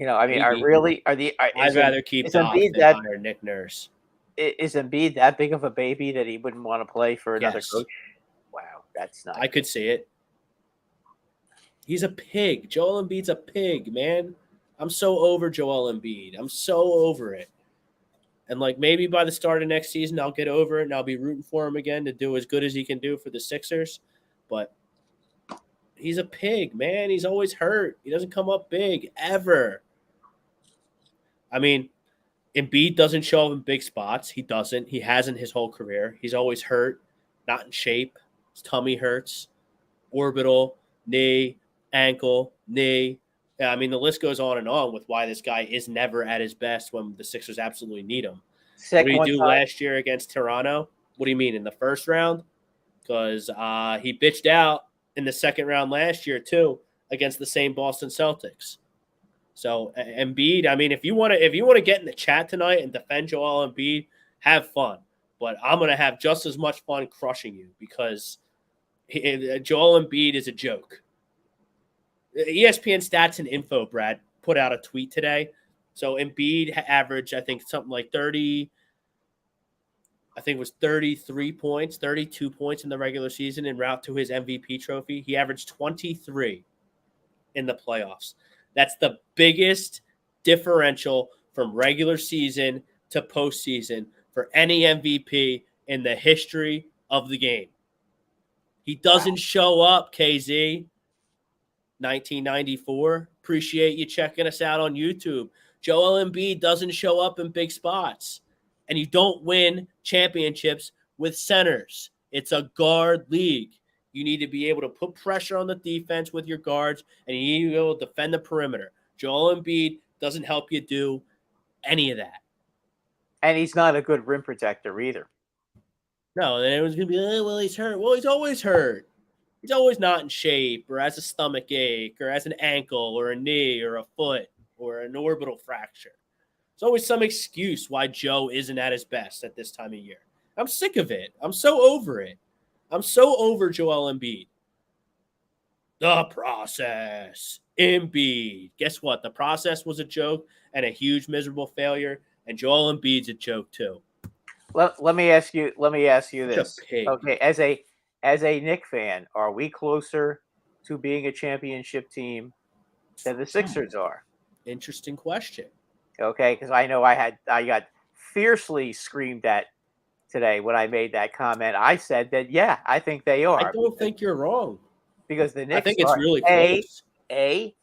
I'd rather keep Doc than hire Nick Nurse. Is Embiid that big of a baby that he wouldn't want to play for another coach? Wow, that's not. I could see it. He's a pig. Joel Embiid's a pig, man. I'm so over Joel Embiid. I'm so over it. And maybe by the start of next season, I'll get over it and I'll be rooting for him again to do as good as he can do for the Sixers. But he's a pig, man. He's always hurt. He doesn't come up big ever. I mean, Embiid doesn't show up in big spots. He doesn't. He hasn't his whole career. He's always hurt, not in shape. His tummy hurts, orbital, knee, ankle, knee. Yeah, I mean, the list goes on and on with why this guy is never at his best when the Sixers absolutely need him. What did he do last year against Toronto? What do you mean, in the first round? Because he bitched out in the second round last year, too, against the same Boston Celtics. So Embiid, I mean, if you want to get in the chat tonight and defend Joel Embiid, have fun. But I'm going to have just as much fun crushing you because Joel Embiid is a joke. ESPN Stats and Info, Brad, put out a tweet today. So Embiid averaged, I think, something like 33 points, 32 points in the regular season en route to his MVP trophy. He averaged 23 in the playoffs. That's the biggest differential from regular season to postseason for any MVP in the history of the game. He doesn't show up, KZ. 1994. Appreciate you checking us out on YouTube. Joel Embiid doesn't show up in big spots. And you don't win championships with centers. It's a guard league. You need to be able to put pressure on the defense with your guards, and you need to be able to defend the perimeter. Joel Embiid doesn't help you do any of that. And he's not a good rim protector either. No, and everyone's going to be, well, he's hurt. Well, he's always hurt. He's always not in shape or has a stomach ache or has an ankle or a knee or a foot or an orbital fracture. There's always some excuse why Joe isn't at his best at this time of year. I'm sick of it. I'm so over it. I'm so over Joel Embiid. The process Embiid. Guess what? The process was a joke and a huge miserable failure, and Joel Embiid's a joke too. Let me ask you Such a this. pig. Okay, as a Knick fan, are we closer to being a championship team than the Sixers are? Interesting question. Okay, because I know I got fiercely screamed at today when I made that comment. I said that I think they are. I don't think you're wrong. Because the I Knicks think it's are really close.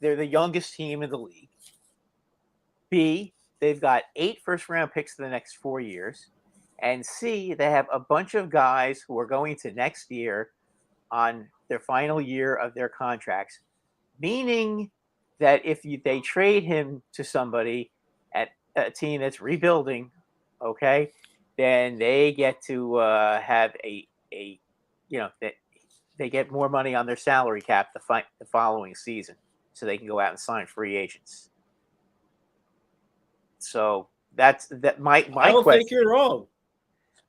they're the youngest team in the league. B, they've got 8 first-round picks for the next 4 years. And C, they have a bunch of guys who are going to next year on their final year of their contracts, meaning that if they trade him to somebody at a team that's rebuilding, okay, then they get to have a they get more money on their salary cap the following season, so they can go out and sign free agents. So that's my I don't question. think you're wrong.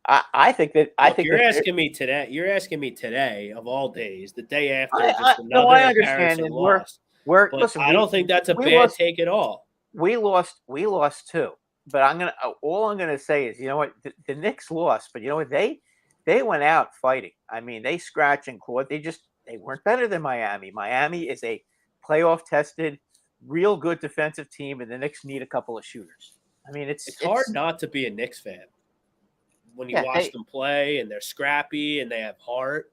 I think that You're asking me today. You're asking me today of all days, the day after just no, another I understand, embarrassing and loss. we're But listen. I don't think that's a we bad lost, take at all. We lost 2, but all I'm gonna say is, you know what, the Knicks lost, but you know what, they went out fighting. I mean, they scratched and clawed. They weren't better than Miami. Miami is a playoff tested, real good defensive team, and the Knicks need a couple of shooters. I mean, It's hard not to be a Knicks fan when you watch them play and they're scrappy and they have heart.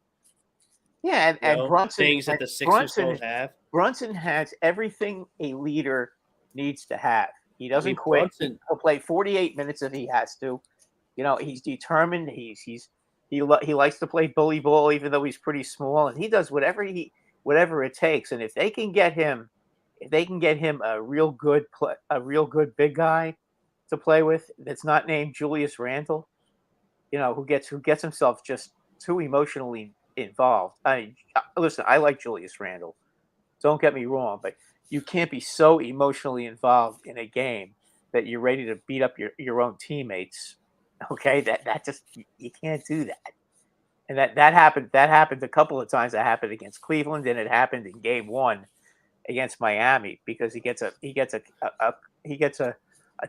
Yeah, and Brunson, things that the Sixers don't have. Brunson has everything a leader needs to have. He doesn't quit. Brunson, He'll play 48 minutes if he has to. You know, he's determined. He likes to play bully ball, even though he's pretty small, and he does whatever it takes. And if they can get him a real good big guy to play with that's not named Julius Randle, you know, who gets himself just too emotionally involved. I mean, listen, I like Julius Randle. Don't get me wrong, but you can't be so emotionally involved in a game that you're ready to beat up your own teammates. Okay, that just you can't do that. And that happened a couple of times. That happened against Cleveland, and it happened in Game 1 against Miami because he gets a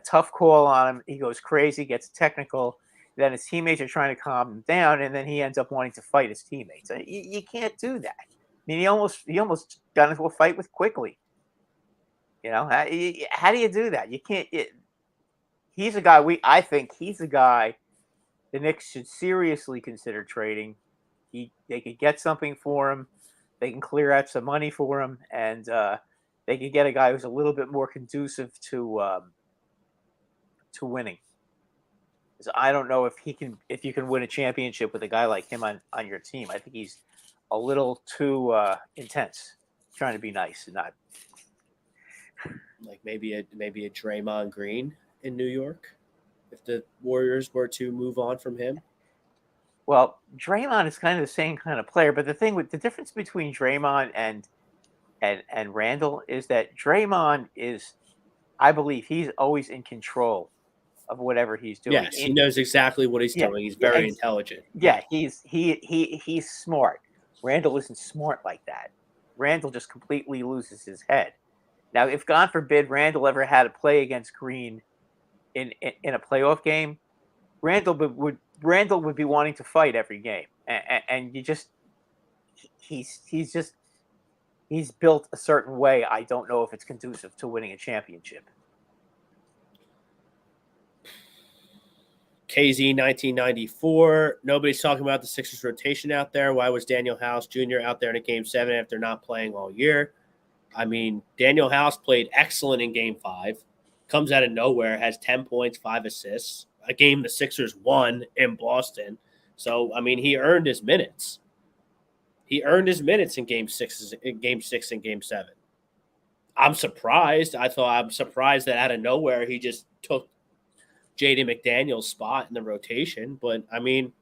tough call on him. He goes crazy, gets technical. Then his teammates are trying to calm him down, and then he ends up wanting to fight his teammates. You can't do that. I mean, he almost got into a fight with Quickly. You know, how do you do that? You can't. He's a guy. I think he's a guy the Knicks should seriously consider trading. They could get something for him. They can clear out some money for him, and they could get a guy who's a little bit more conducive to winning. So I don't know if you can win a championship with a guy like him on your team. I think he's a little too intense, trying to be nice and not. Like maybe a Draymond Green in New York, if the Warriors were to move on from him. Well, Draymond is kind of the same kind of player, but the difference between Draymond and Randall is that Draymond is, I believe, he's always in control of whatever he's doing. Yes, he knows exactly what he's doing. He's very intelligent. Yeah, he's smart. Randall isn't smart like that. Randall just completely loses his head. Now, if God forbid Randall ever had to play against Green in a playoff game, Randall would be wanting to fight every game, and he's built a certain way. I don't know if it's conducive to winning a championship. KZ 1994. Nobody's talking about the Sixers rotation out there. Why was Daniel House Jr. out there in a Game 7 after not playing all year? I mean, Daniel House played excellent in Game 5. Comes out of nowhere, has 10 points, 5 assists. A game the Sixers won in Boston. So, I mean, he earned his minutes. He earned his minutes in Game 6 and Game 7. I'm surprised. I'm surprised that out of nowhere he just took Jaden McDaniel's spot in the rotation. But, I mean,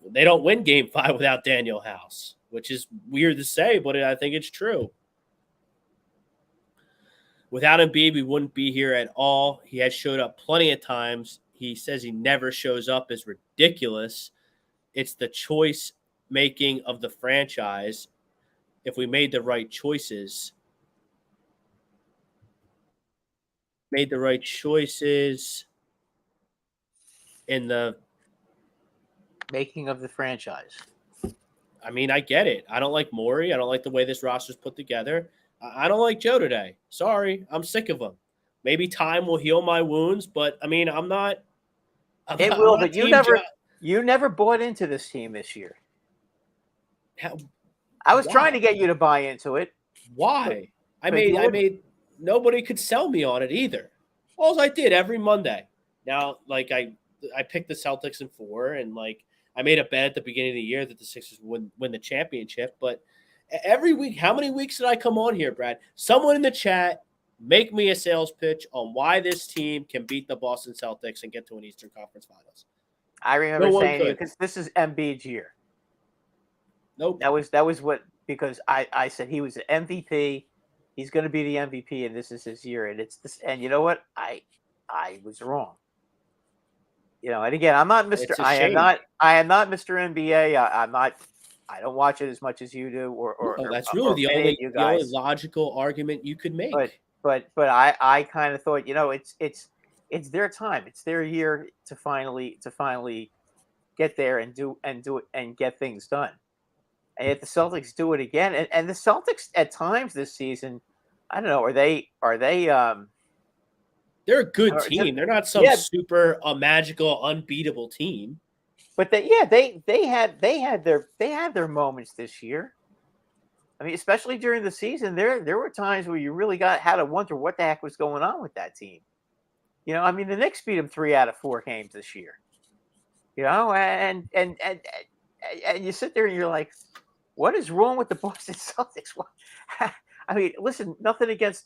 they don't win Game 5 without Daniel House, which is weird to say, but I think it's true. Without Embiid, we wouldn't be here at all. He has showed up plenty of times. He says he never shows up is ridiculous. It's the choice making of the franchise. If we made the right choices, made the right choices in the making of the franchise. I mean, I get it. I don't like Morey. I don't like the way this roster's put together. I don't like Joe today. Sorry. I'm sick of him. Maybe time will heal my wounds, but I mean, I'm not It will, I'm not but Team Joe. you never bought into this team this year. How, I was why? trying to get you to buy into it. Why? I but you wouldn't. made nobody could sell me on it either. All I did every Monday. Now, like I picked the Celtics in 4, and like I made a bet at the beginning of the year that the Sixers would win the championship. But every week, how many weeks did I come on here, Brad? Someone in the chat make me a sales pitch on why this team can beat the Boston Celtics and get to an Eastern Conference Finals. I remember No one saying to you, could. because this is Embiid's year. Nope. That was what, because I said he was the MVP. He's going to be the MVP, and this is his year. And it's this. And you know what? I was wrong. You know, and again, I'm not Mr. It's a I am shame. not Mr. NBA. I'm not. I don't watch it as much as you do, or That's really the any of you guys. only logical argument you could make. But I kind of thought, you know, it's their time. It's their year to finally get there and do it and get things done. And yet the Celtics do it again. And the Celtics at times this season, I don't know, are they they're a good team. They're not some super magical, unbeatable team. But they had their moments this year. I mean, especially during the season, there were times where you really had to wonder what the heck was going on with that team. You know, I mean, the Knicks beat them 3 out of 4 games this year. You know, and you sit there and you're like, what is wrong with the Boston Celtics? I mean, listen, nothing against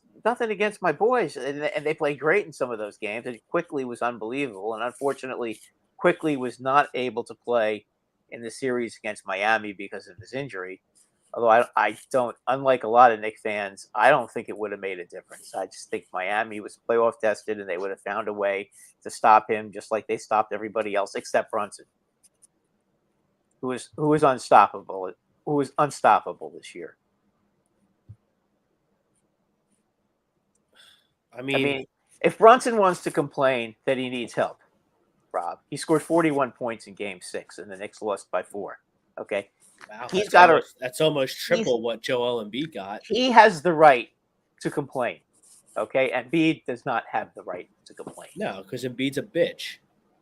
my boys, and they played great in some of those games. And Quickly was unbelievable, and unfortunately, Quickly was not able to play in the series against Miami because of his injury. Although I don't, unlike a lot of Knicks fans, I don't think it would have made a difference. I just think Miami was playoff tested, and they would have found a way to stop him, just like they stopped everybody else except Brunson, who was unstoppable. Who was unstoppable this year. I mean, if Brunson wants to complain that he needs help, Rob, he scored 41 points in Game 6, and the Knicks lost by 4. Okay. Wow, that's almost triple what Joel Embiid got. He has the right to complain, okay? Embiid does not have the right to complain. No, because Embiid's a bitch.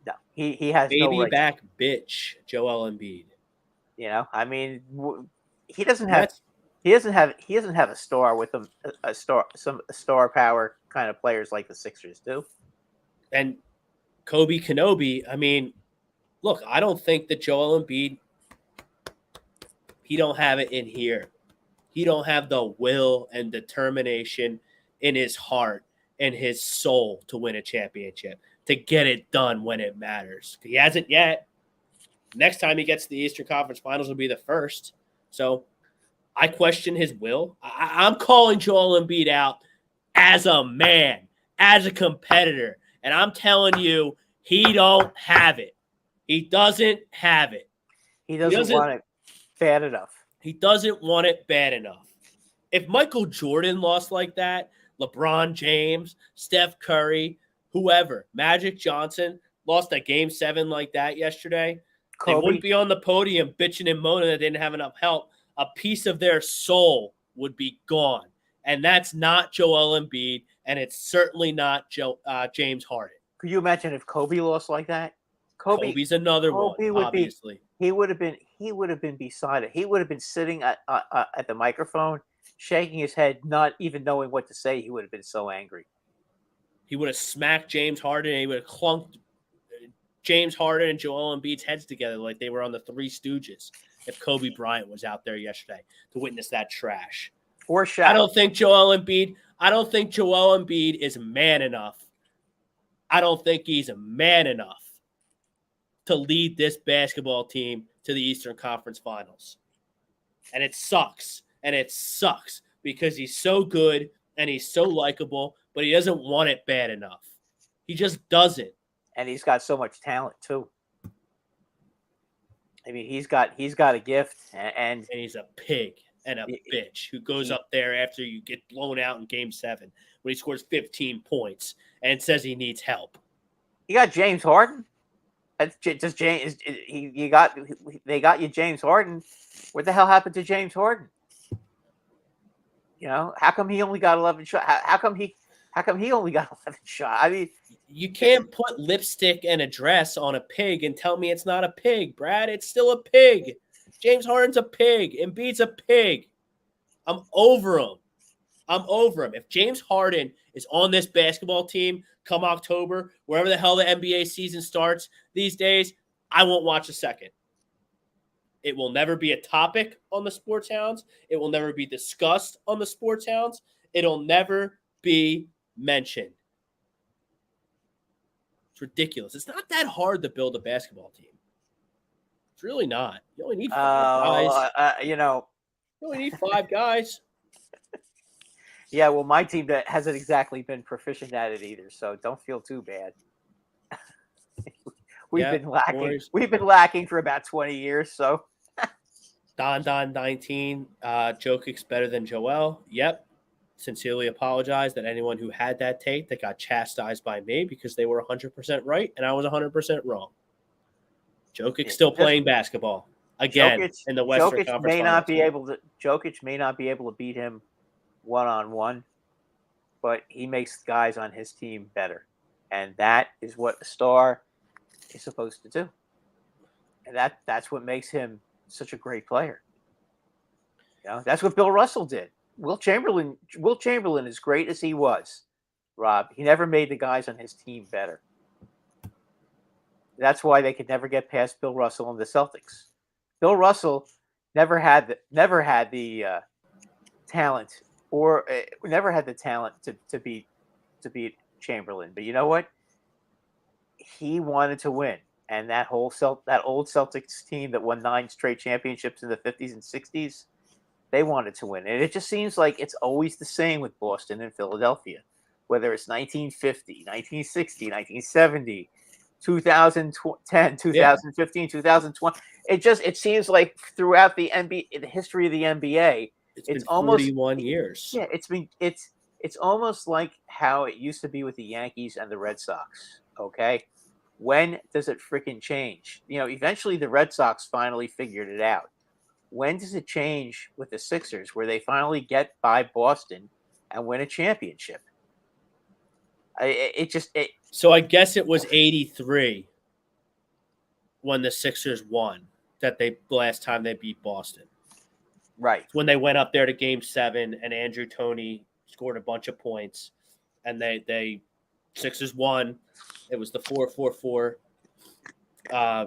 No, he has baby no right back bitch, Joel Embiid. You know, I mean, he doesn't have a star with him, a star power kind of players like the Sixers do. And Kobe Kenobi, I mean, look, I don't think that Joel Embiid, he don't have it in here. He don't have the will and determination in his heart and his soul to win a championship, to get it done when it matters. He hasn't yet. Next time he gets to the Eastern Conference Finals will be the first. So I question his will. I'm calling Joel Embiid out as a man, as a competitor. And I'm telling you, he don't have it. He doesn't have it. He doesn't want it bad enough. He doesn't want it bad enough. If Michael Jordan lost like that, LeBron James, Steph Curry, whoever, Magic Johnson lost a Game 7 like that yesterday, Kobe, they wouldn't be on the podium bitching and moaning that they didn't have enough help. A piece of their soul would be gone. And that's not Joel Embiid, and it's certainly not James Harden. Could you imagine if Kobe lost like that? Kobe's another one, obviously. He would have been beside it. He would have been sitting at the microphone, shaking his head, not even knowing what to say. He would have been so angry. He would have smacked James Harden, and he would have clunked James Harden and Joel Embiid's heads together like they were on the Three Stooges if Kobe Bryant was out there yesterday to witness that trash. Or Shaq. I don't think Joel Embiid is man enough. I don't think he's a man enough to lead this basketball team to the Eastern Conference Finals. And it sucks. And it sucks because he's so good and he's so likable, but he doesn't want it bad enough. He just doesn't. And he's got so much talent too. I mean, he's got a gift, and he's a pig and a bitch who goes up there after you get blown out in Game 7. when he scores 15 points and says he needs help. You got James Harden. Does James? They got you James Harden. What the hell happened to James Harden? How come he only got 11 shots? How come he only got 11 shots? I mean, you can't put lipstick and a dress on a pig and tell me it's not a pig, Brad. It's still a pig. James Harden's a pig. Embiid's a pig. I'm over him. If James Harden is on this basketball team come October, wherever the hell the NBA season starts these days, I won't watch a second. It will never be a topic on the Sports Hounds. It will never be discussed on the Sports Hounds. It'll never be mentioned. It's ridiculous. It's not that hard to build a basketball team. It's really not. You only need 5 guys. You only need 5 guys. Yeah, well, my team hasn't exactly been proficient at it either, so don't feel too bad. We've been lacking. Boys. We've been lacking for about 20 years, so. Don 19. Jokic's better than Joel. Yep. Sincerely apologize that anyone who had that take that got chastised by me because they were 100% right and I was 100% wrong. Jokic's still playing basketball again in the Western Conference. Jokic may not be able to beat him one-on-one, but he makes guys on his team better, and that is what a star is supposed to do. And that's what makes him such a great player. That's what Bill Russell did. Will Chamberlain, as great as he was, Rob, he never made the guys on his team better. That's why they could never get past Bill Russell and the Celtics. Bill Russell never had the talent, or never had the talent to beat Chamberlain. But you know what? He wanted to win, and that old Celtics team that won 9 straight championships in the 50s and 60s, they wanted to win. And it just seems like it's always the same with Boston and Philadelphia, whether it's 1950, 1960, 1970, 2010, 2015, 2020. It seems like throughout the history of the NBA, it's almost 41 years. Yeah, it's almost like how it used to be with the Yankees and the Red Sox. Okay, when does it freaking change? Eventually the Red Sox finally figured it out. When does it change with the Sixers, where they finally get by Boston and win a championship? So I guess it was 83 when the Sixers won the last time they beat Boston. Right. When they went up there to Game 7 and Andrew Toney scored a bunch of points and they Sixers won. It was the 4-4-4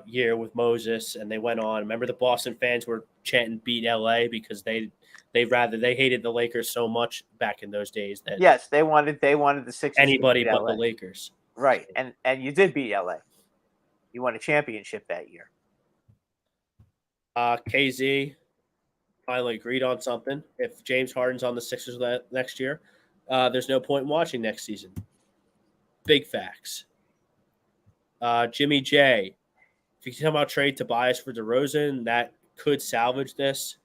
year with Moses, and they went on. Remember, the Boston fans were chanting "Beat LA" because they hated the Lakers so much back in those days that they wanted the Sixers anybody to beat but LA. the Lakers. Right, and you did beat LA. You won a championship that year. KZ finally agreed on something. If James Harden's on the Sixers next year, there's no point in watching next season. Big facts. Jimmy J, if you can talk about trade Tobias for DeRozan, that could salvage this.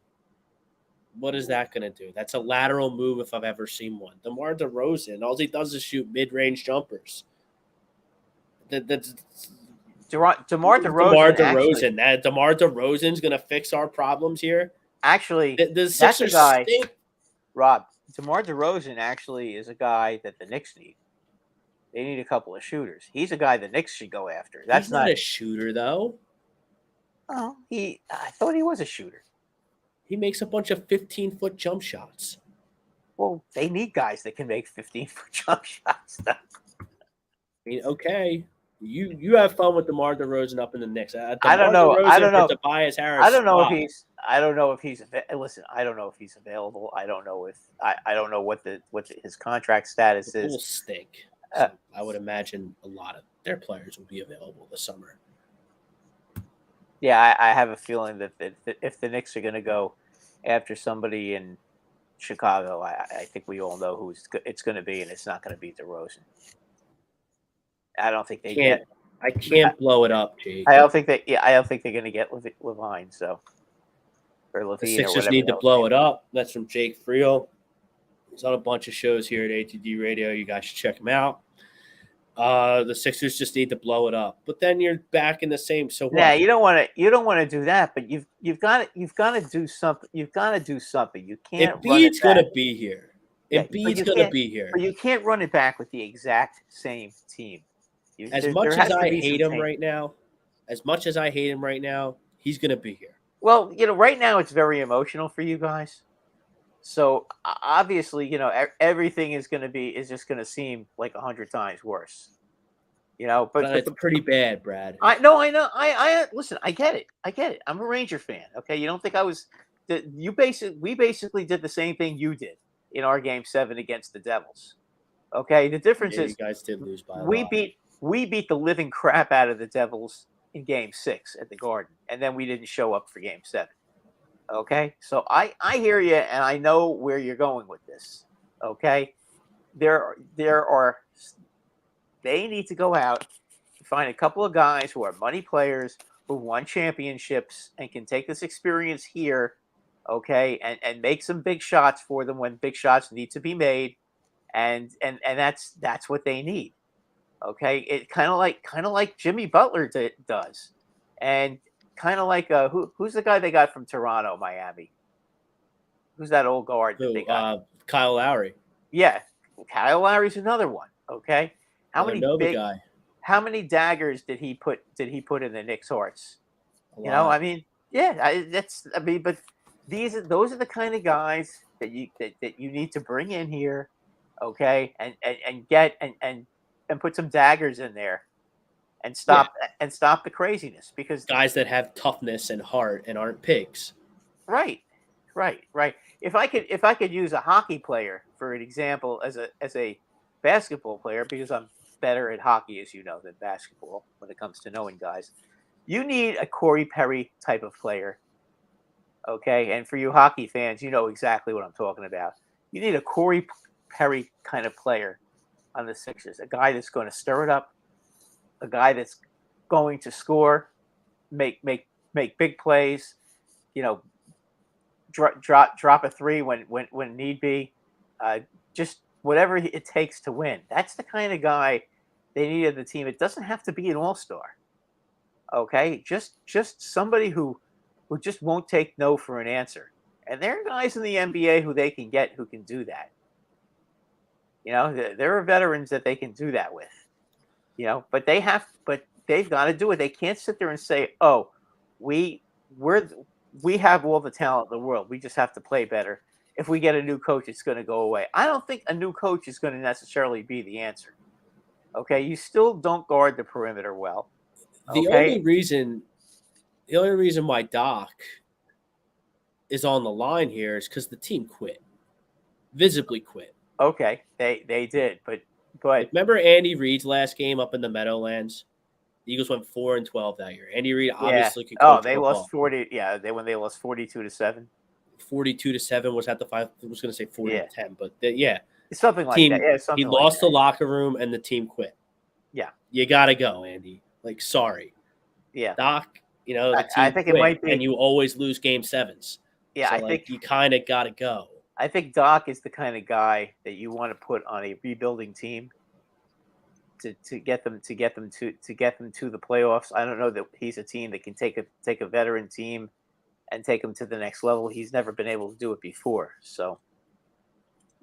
What is that going to do? That's a lateral move if I've ever seen one. DeMar DeRozan, all he does is shoot mid-range jumpers. That's DeMar DeRozan. DeMar DeRozan's going to fix our problems here. Actually, the Sixers stink. Rob, DeMar DeRozan actually is a guy that the Knicks need. They need a couple of shooters. He's a guy the Knicks should go after. He's not a shooter, though. Oh, I thought he was a shooter. He makes a bunch of 15-foot jump shots. Well, they need guys that can make 15-foot jump shots. I mean, okay. You have fun with DeMar DeRozan up in the Knicks. I don't know. Tobias Harris. I don't know if he's. Listen, I don't know if he's available. I don't know if I don't know what his contract status is. Will stink. So I would imagine a lot of their players will be available this summer. Yeah, I have a feeling that if the Knicks are going to go after somebody in Chicago, I think we all know who it's going to be, and it's not going to be DeRozan. I don't think they get. I can't blow it up, Jake. I don't think they're going to get Levine. So, or Levine. The Sixers need to blow it up. That's from Jake Friel. He's on a bunch of shows here at ATD Radio. You guys should check him out. The Sixers just need to blow it up, but then you're back in the same. So what? Nah, you don't want to do that, but you've got to do something. You've got to do something. You can't. Embiid's gonna be here. Yeah, Embiid's gonna be here. But you can't run it back with the exact same team. As much as I hate him right now, he's gonna be here. Well, right now it's very emotional for you guys. So obviously, everything is just going to seem like 100 times worse. But it's pretty bad, Brad. I know. I listen. I get it. I'm a Ranger fan. Okay, you don't think I was? We basically did the same thing you did in our Game 7 against the Devils. Okay, the difference is you guys did lose by a we lot. beat the living crap out of the Devils in Game 6 at the Garden, and then we didn't show up for Game 7. Okay, so I hear you, and I know where you're going with this. Okay, they need to go out and find a couple of guys who are money players who won championships and can take this experience here, okay, and make some big shots for them when big shots need to be made, and that's what they need. Okay, it kind of like Jimmy Butler does, and kind of like who's the guy they got from Toronto, Miami? Who's that old guard that they got? Kyle Lowry. Yeah, Kyle Lowry's another one. Okay, how many daggers did he put in the Knicks' hearts? But those are the kind of guys that you need to bring in here, okay, and get and put some daggers in there. And stop the craziness, because guys that have toughness and heart and aren't pigs. Right. If I could use a hockey player for an example as a basketball player, because I'm better at hockey, as you know, than basketball when it comes to knowing guys, you need a Corey Perry type of player. Okay, and for you hockey fans, you know exactly what I'm talking about. You need a Corey Perry kind of player on the Sixers, a guy that's going to stir it up. A guy that's going to score, make big plays, drop a three when need be, just whatever it takes to win. That's the kind of guy they need on the team. It doesn't have to be an all-star. Okay, just somebody who just won't take no for an answer. And there are guys in the NBA who they can get who can do that. There are veterans that they can do that with. But they've got to do it. They can't sit there and say, "Oh, we have all the talent in the world. We just have to play better. If we get a new coach, it's going to go away." I don't think a new coach is going to necessarily be the answer. Okay, you still don't guard the perimeter well. The only reason why Doc is on the line here is because the team quit, visibly quit. Okay, they did, but remember Andy Reid's last game up in the Meadowlands? The Eagles went 4-12 that year. Andy Reid obviously could coach they football. lost 40. Yeah, they lost 42-7. 42-7 was at the 5. I was going to say 40-10, but something like that. Yeah, he lost the locker room and the team quit. Yeah, you got to go, Andy. Sorry. Yeah, Doc. The team I think quit, it might be, and you always lose Game 7s. Yeah, so, I think you kind of got to go. I think Doc is the kind of guy that you want to put on a rebuilding team to get them to the playoffs. I don't know that he's a team that can take a veteran team and take them to the next level. He's never been able to do it before. So,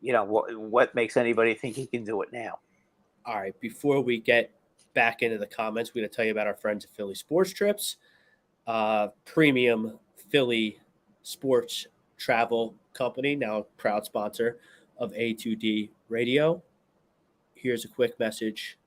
what makes anybody think he can do it now? All right, before we get back into the comments, we're going to tell you about our friends at Philly Sports Trips, premium Philly sports travel company, now a proud sponsor of A2D Radio. Here's a quick message.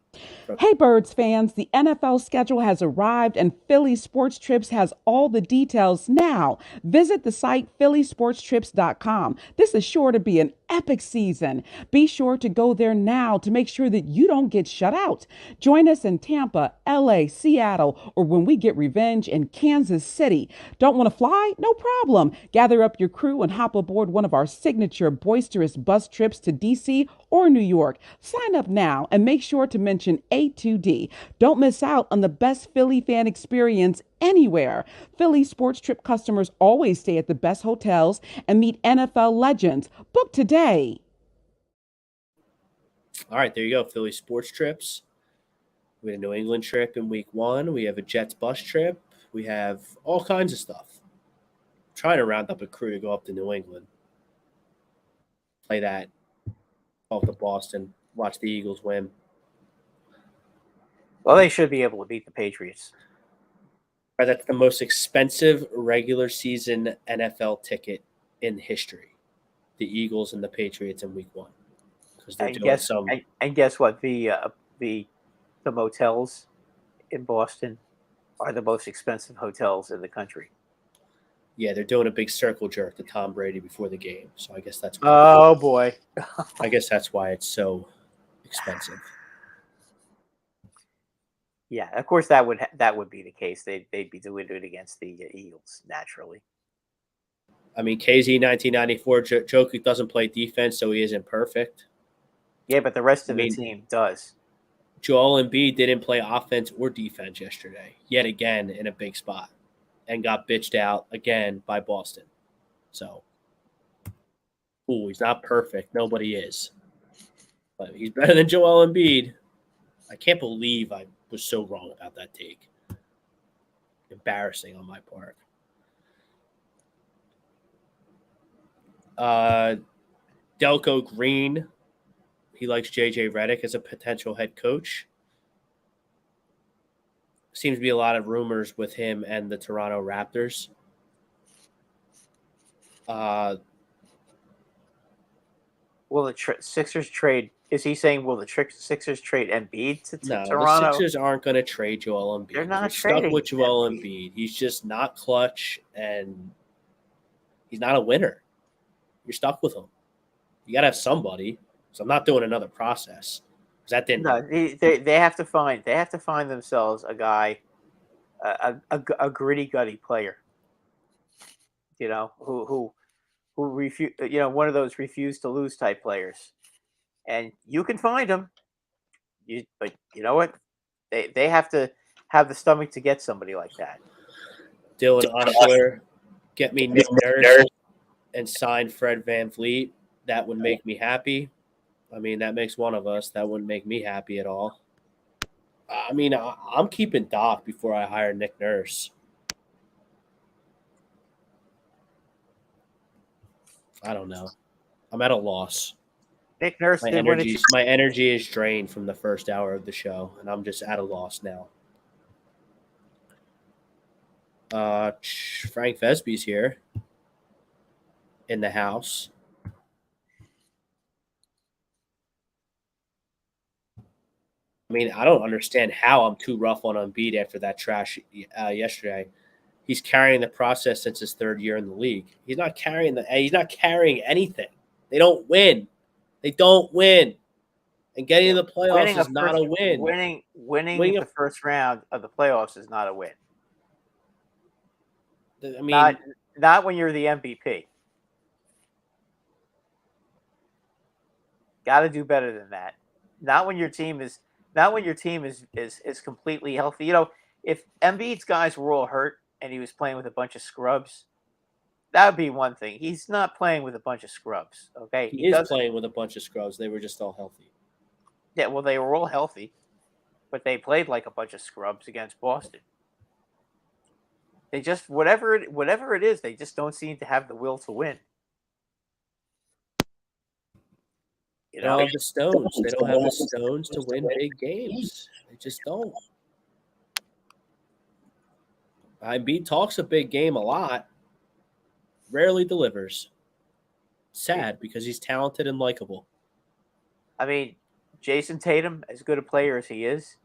Hey, Birds fans, the NFL schedule has arrived and Philly Sports Trips has all the details now. Visit the site phillysportstrips.com. This is sure to be an epic season. Be sure to go there now to make sure that you don't get shut out. Join us in Tampa, LA, Seattle, or when we get revenge in Kansas City. Don't want to fly? No problem. Gather up your crew and hop aboard one of our signature boisterous bus trips to DC or New York. Sign up now and make sure to mention A2D. Don't miss out on the best Philly fan experience anywhere. Philly Sports Trip customers always stay at the best hotels and meet NFL legends. Book today. All right, there you go. Philly sports trips. We had a New England trip in week 1. We have a Jets bus trip. We have all kinds of stuff. Trying to round up a crew to go up to New England, play that, off to Boston, watch the Eagles win. Well, they should be able to beat the Patriots. Right, that's the most expensive regular season NFL ticket in history. The Eagles and the Patriots in week 1, because they're doing some. And guess what? The motels in Boston are the most expensive hotels in the country. Yeah, they're doing a big circle jerk to Tom Brady before the game, so I guess that's why. Oh boy! I guess that's why it's so expensive. Yeah, of course that would be the case. They'd be doing it against the Eagles naturally. I mean, KZ 1994 Jokic doesn't play defense, so he isn't perfect. Yeah, but the rest of the team does. Joel Embiid didn't play offense or defense yesterday, yet again in a big spot, and got bitched out again by Boston. So, he's not perfect. Nobody is. But he's better than Joel Embiid. I can't believe I was so wrong about that take. Embarrassing on my part. Delco Green, he likes JJ Redick as a potential head coach. Seems to be a lot of rumors with him and the Toronto Raptors. Will the Sixers trade? Is he saying will the Sixers trade Embiid to Toronto? No, the Sixers aren't going to trade Joel Embiid. They're not stuck with Joel Embiid. He's just not clutch, and he's not a winner. You're stuck with him. You got to have somebody. So I'm not doing another process. That didn't. No, they have to find themselves a guy, a gritty gutty player. You know who refuse. You know, one of those refuse to lose type players, and you can find them. But you know what? They have to have the stomach to get somebody like that. Dylan Osler, get me Nick Nurse and sign Fred VanVleet. That would make me happy. I mean, that makes one of us. That wouldn't make me happy at all. I mean, I'm keeping Doc before I hire Nick Nurse. I don't know. I'm at a loss. Nick Nurse. My energy is drained from the first hour of the show, and I'm just at a loss now. Frank Vesby's here in the house. I mean, I don't understand how I'm too rough on Embiid after that trash yesterday. He's carrying the process since his 3rd year in the league. He's not carrying anything. They don't win. And getting to the playoffs is not a win. Winning the first round of the playoffs is not a win. I mean, not when you're the MVP. Got to do better than that. Not when your team is completely healthy. You know, if Embiid's guys were all hurt and he was playing with a bunch of scrubs, that would be one thing. He's not playing with a bunch of scrubs. Okay, he is playing with a bunch of scrubs. They were just all healthy. Yeah, well, they were all healthy, but they played like a bunch of scrubs against Boston. They just whatever it is, they just don't seem to have the will to win. They don't have the stones. They don't have the stones to win big games. They just don't. Embiid talks a big game a lot. Rarely delivers. Sad because he's talented and likable. I mean, Jason Tatum, as good a player as he is,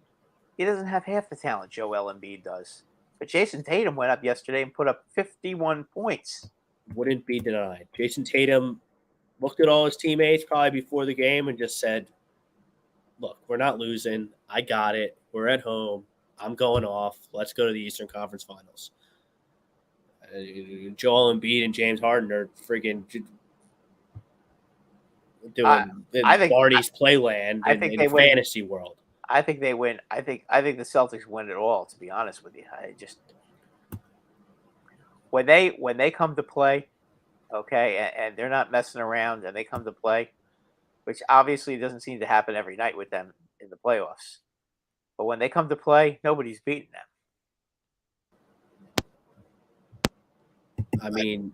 he doesn't have half the talent Joel Embiid does. But Jason Tatum went up yesterday and put up 51 points. Wouldn't be denied. Jason Tatum looked at all his teammates probably before the game and just said, look, we're not losing. I got it. We're at home. I'm going off. Let's go to the Eastern Conference Finals. Joel Embiid and James Harden are freaking doing Barney's Playland in the fantasy world. I think they win. I think the Celtics win it all, to be honest with you. I just when they come to play, okay, and they're not messing around and they come to play, which obviously doesn't seem to happen every night with them in the playoffs. But when they come to play, nobody's beating them. I mean,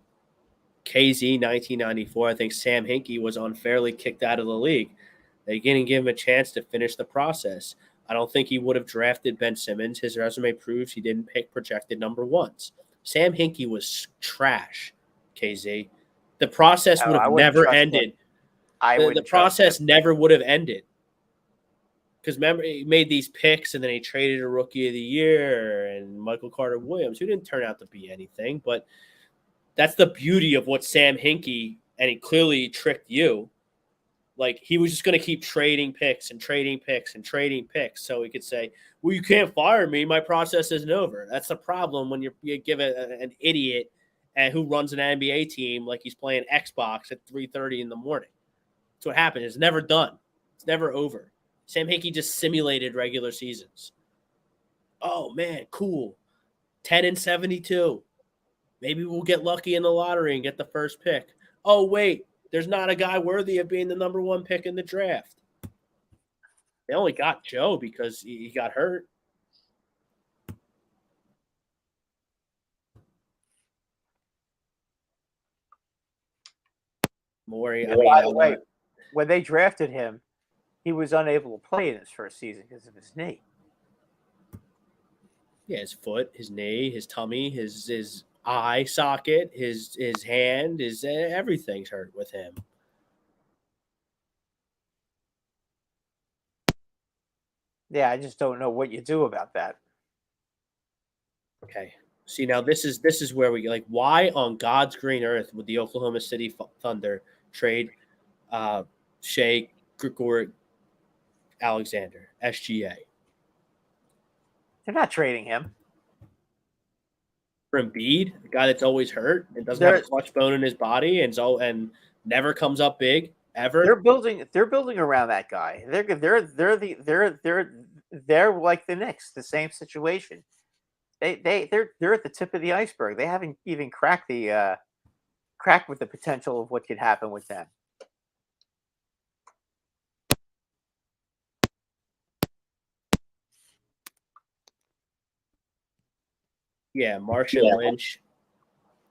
KZ 1994, I think Sam Hinkie was unfairly kicked out of the league. They didn't give him a chance to finish the process. I don't think he would have drafted Ben Simmons. His resume proves he didn't pick projected number ones. Sam Hinkie was trash, KZ. The process would I have wouldn't never trust ended. him. I The wouldn't trust process him. never would have ended. Because remember, he made these picks and then he traded a rookie of the year and Michael Carter Williams, who didn't turn out to be anything. But that's the beauty of what Sam Hinkie, and he clearly tricked you. Like, he was just going to keep trading picks and trading picks and trading picks so he could say, well, you can't fire me. My process isn't over. That's the problem when you give an idiot who runs an NBA team like he's playing Xbox at 3:30 in the morning. That's what happened. It's never done. It's never over. Sam Hinkie just simulated regular seasons. Oh, man, cool. 10-72. Maybe we'll get lucky in the lottery and get the first pick. Oh, wait. There's not a guy worthy of being the number one pick in the draft. They only got Joe because he got hurt. Maury, I mean, By the way, when they drafted him, he was unable to play in his first season because of his knee. Yeah, his foot, his knee, his tummy, his eye socket, his hand, everything's hurt with him. Yeah, I just don't know what you do about that. Okay. See, now this is where we like. Why on God's green earth would the Oklahoma City Thunder trade Shea Gregor Alexander, SGA? They're not trading him. For Embiid, a guy that's always hurt and doesn't have a clutch bone in his body and never comes up big ever. They're building around that guy. They're like the Knicks, the same situation. They're at the tip of the iceberg. They haven't even cracked with the potential of what could happen with them. Yeah, Marshawn Lynch.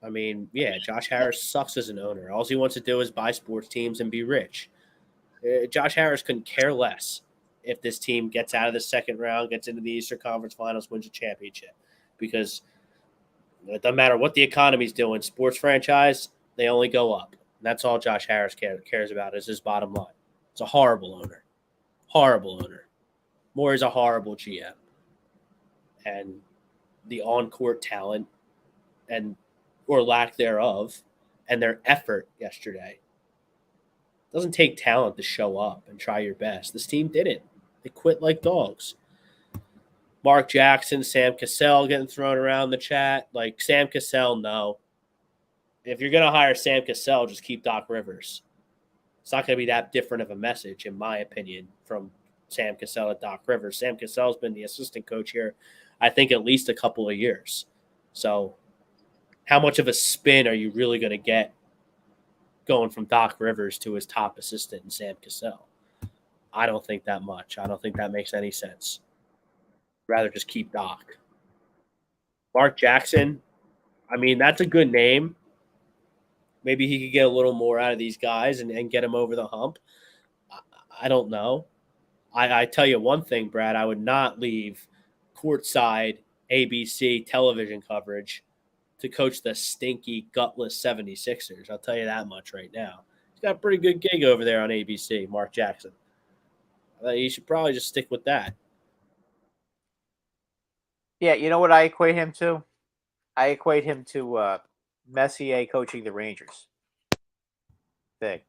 I mean, yeah, Josh Harris sucks as an owner. All he wants to do is buy sports teams and be rich. Josh Harris couldn't care less if this team gets out of the second round, gets into the Eastern Conference Finals, wins a championship. Because it doesn't matter what the economy's doing. Sports franchise, they only go up. And that's all Josh Harris cares about is his bottom line. It's a horrible owner. Horrible owner. Moore's a horrible GM. And the on-court talent or lack thereof and their effort yesterday. It doesn't take talent to show up and try your best. This team didn't. They quit like dogs. Mark Jackson, Sam Cassell getting thrown around the chat. Like, Sam Cassell, no. If you're going to hire Sam Cassell, just keep Doc Rivers. It's not going to be that different of a message, in my opinion, from Sam Cassell to Doc Rivers. Sam Cassell's been the assistant coach here, I think, at least a couple of years. So how much of a spin are you really going to get going from Doc Rivers to his top assistant and Sam Cassell? I don't think that much. I don't think that makes any sense. Rather just keep Doc. Mark Jackson, I mean, that's a good name. Maybe he could get a little more out of these guys and get him over the hump. I don't know. I tell you one thing, Brad, I would not leave courtside ABC television coverage to coach the stinky, gutless 76ers. I'll tell you that much right now. He's got a pretty good gig over there on ABC, Mark Jackson. You should probably just stick with that. Yeah, you know what I equate him to? I equate him to Messier coaching the Rangers. Thing.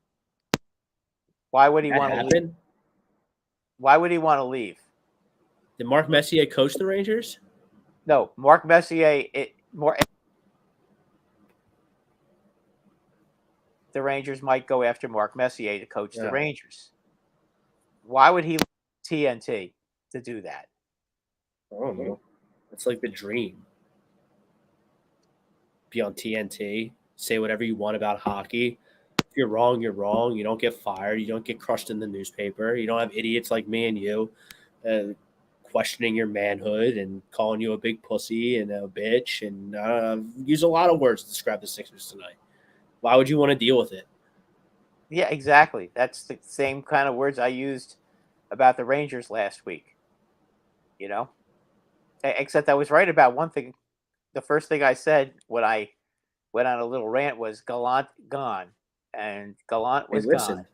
Why would he want to leave? Why would he want to leave? Did Mark Messier coach the Rangers? No, Mark Messier. The Rangers might go after Mark Messier to coach the Rangers. Why would he leave TNT to do that? I don't know. It's like the dream. Be on TNT, say whatever you want about hockey, If you're wrong, you're wrong. You don't get fired. You don't get crushed in the newspaper. You don't have idiots like me and you questioning your manhood and calling you a big pussy and a bitch and use a lot of words to describe the Sixers tonight. Why would you want to deal with it? Yeah, exactly. That's the same kind of words I used about the Rangers last week. You know, except I was right about one thing. The first thing I said when I went on a little rant was Gallant gone, and Gallant Hey, was gone. listen.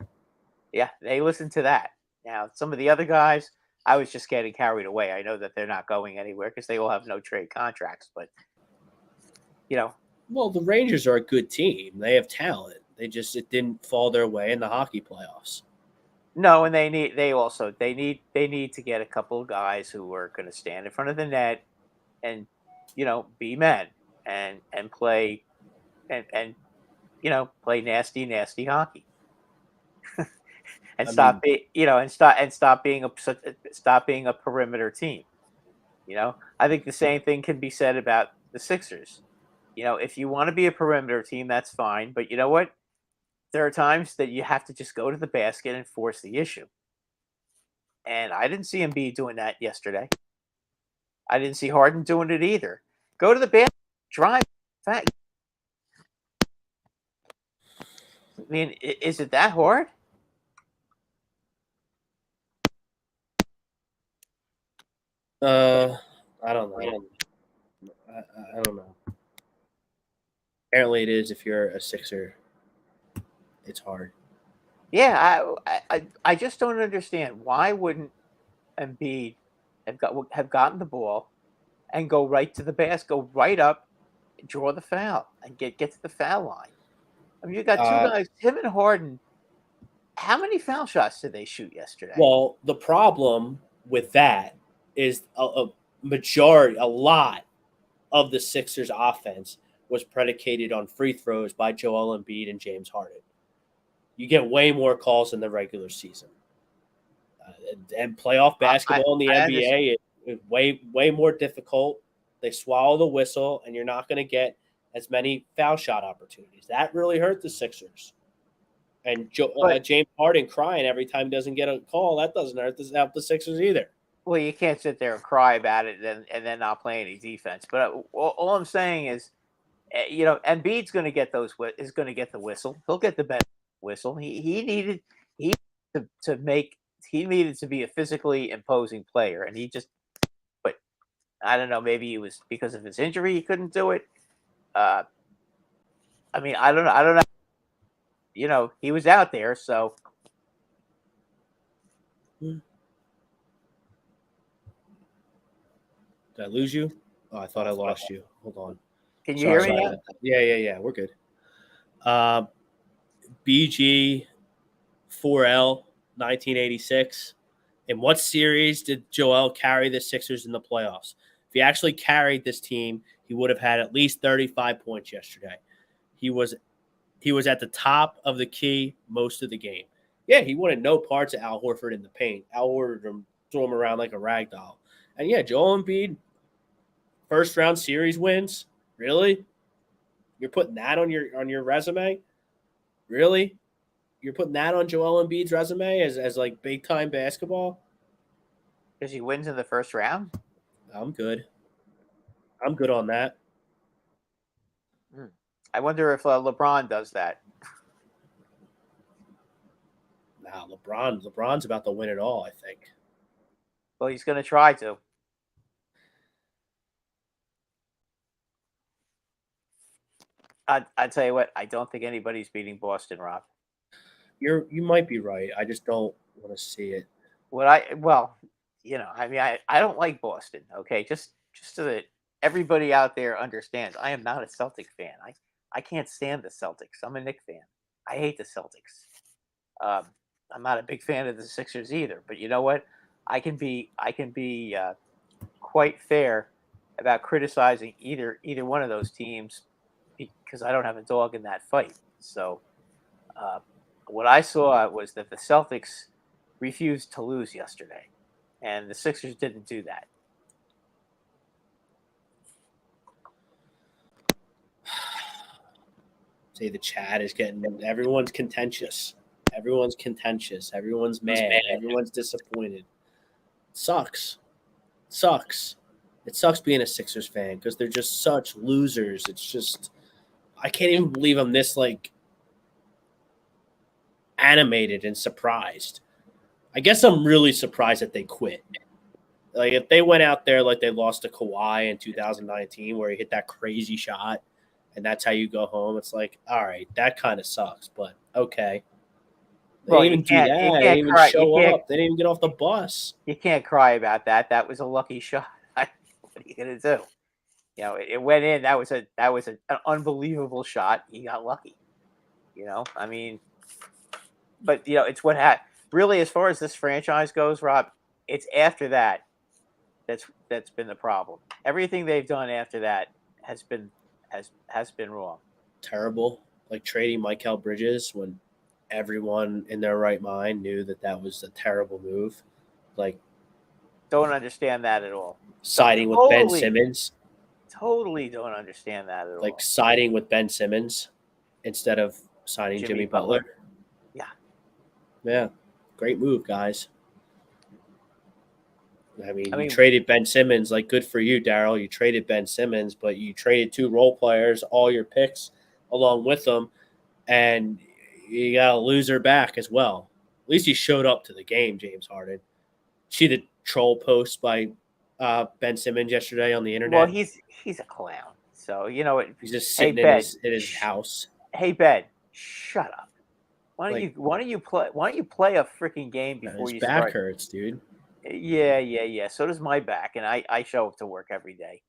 Yeah, they listened to that. Now, some of the other guys, I was just getting carried away. I know that they're not going anywhere because they all have no trade contracts, but you know, Well, the Rangers are a good team. They have talent. It didn't fall their way in the hockey playoffs. no, and they need to get a couple of guys who are going to stand in front of the net and be men and play and play nasty hockey and I mean, stop being a perimeter team. I think the same thing can be said about the Sixers. If you want to be a perimeter team, that's fine, but you know what? There are times that you have to just go to the basket and force the issue. And I didn't see Embiid doing that yesterday. I didn't see Harden doing it either. Go to the basket, drive. Fact. I mean, is it that hard? I don't know. I don't know. Apparently, it is. If you're a Sixer, it's hard. Yeah, I just don't understand why wouldn't Embiid have gotten the ball and go right to the basket, go right up, draw the foul, and get to the foul line. I mean, you got two Uh, guys, him and Harden. How many foul shots did they shoot yesterday? well, the problem with that is a lot of the Sixers' offense was predicated on free throws by Joel Embiid and James Harden. You get way more calls in the regular season. And playoff basketball in the I understand. NBA is way more difficult. They swallow the whistle, and you're not going to get as many foul shot opportunities. That really hurt the Sixers. And But James Harden crying every time he doesn't get a call, that doesn't help the Sixers either. well, you can't sit there and cry about it and then not play any defense. But all I'm saying is, Embiid's going to get is going to get the whistle. He'll get the best whistle. He to make he needed to be a physically imposing player, and he just. But I don't know. Maybe it was because of his injury he couldn't do it. I mean, I don't know. I don't know. He was out there, so. Did I lose you? Oh, I thought I lost you. Hold on. Can you hear me now? Yeah. We're good. BG 4L 1986. In what series did Joel carry the Sixers in the playoffs? If he actually carried this team, he would have had at least 35 points yesterday. He was at the top of the key most of the game. Yeah, he wanted no parts of Al Horford in the paint. Al Horford threw him around like a rag doll. And yeah, Joel Embiid, first round series wins. Really? You're putting that on your resume? Really? You're putting that on Joel Embiid's resume as like big time basketball? Because he wins in the first round. I'm good. I'm good on that. I wonder if LeBron does that. Nah, LeBron's about to win it all, I think. Well, he's going to try to. I tell you what, I don't think anybody's beating Boston, Rob. You might be right. I just don't want to see it. I mean, I don't like Boston. Okay, just so that everybody out there understands, I am not a Celtic fan. I can't stand the Celtics. I'm a Knicks fan. I hate the Celtics. I'm not a big fan of the Sixers either. But you know what? I can be quite fair about criticizing either one of those teams because I don't have a dog in that fight. So what I saw was that the Celtics refused to lose yesterday, and the Sixers didn't do that. Say the chat is getting everyone's contentious. Everyone's contentious. Everyone's mad. Everyone's disappointed. Sucks. It sucks being a Sixers fan because they're just such losers. It's just I can't even believe I'm this animated and surprised. I guess I'm really surprised that they quit. Like if they went out there like they lost to Kawhi in 2019 where he hit that crazy shot and that's how you go home, it's like, all right, that kind of sucks, but okay. They didn't even do that. They didn't even show up. They didn't even get off the bus. You can't cry about that. That was a lucky shot. What are you gonna do? It went in. That was an unbelievable shot. He got lucky. I mean, but it's what happened. Really, as far as this franchise goes, Rob, it's after that that's been the problem. Everything they've done after that has been wrong. Terrible, like trading Mikal Bridges when everyone in their right mind knew that was a terrible move. Like, don't understand that at all. Siding with Ben Simmons. Totally don't understand that at all. Like siding with Ben Simmons instead of signing Jimmy Butler. Yeah. Great move, guys. I mean, you traded Ben Simmons. Like, good for you, Daryl. You traded Ben Simmons, but you traded 2 role players, all your picks along with them, and you got a loser back as well. At least he showed up to the game, James Harden. See the troll post by Ben Simmons yesterday on the internet? Well, he's a clown. So, he's just sitting in his house. Hey, Ben, shut up. Why don't you play a freaking game before you start? His back hurts, dude. Yeah. So does my back, and I show up to work every day.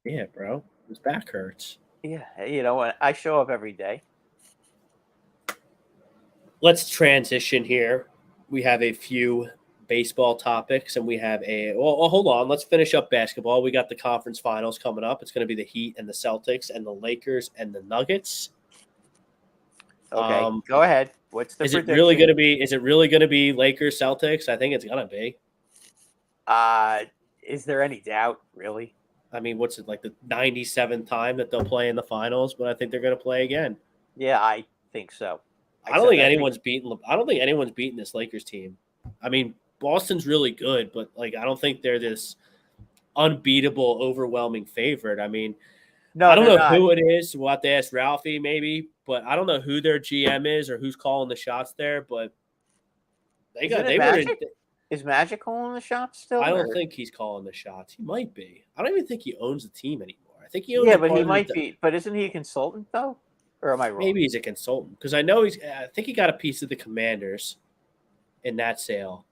Yeah, bro. His back hurts. Yeah, I show up every day. Let's transition here. We have a few baseball topics, and we have hold on. Let's finish up basketball. We got the conference finals coming up. It's going to be the Heat and the Celtics and the Lakers and the Nuggets. Okay, go ahead. What's the prediction? Is it really going to be Lakers Celtics? I think it's going to be. Is there any doubt, really? I mean, what's it, like the 97th time that they'll play in the finals, but I think they're going to play again. Yeah, I think so. I don't think anyone's beaten this Lakers team. I mean, Boston's really good, but I don't think they're this unbeatable, overwhelming favorite. I mean, I don't know who it is. We'll have to ask Ralphie maybe, but I don't know who their GM is or who's calling the shots there. But is Magic calling the shots still? I don't think he's calling the shots. He might be. I don't even think he owns the team anymore. I think he owns. Yeah, but he might be. But isn't he a consultant though? Or am I wrong? Maybe he's a consultant because I know I think he got a piece of the Commanders in that sale.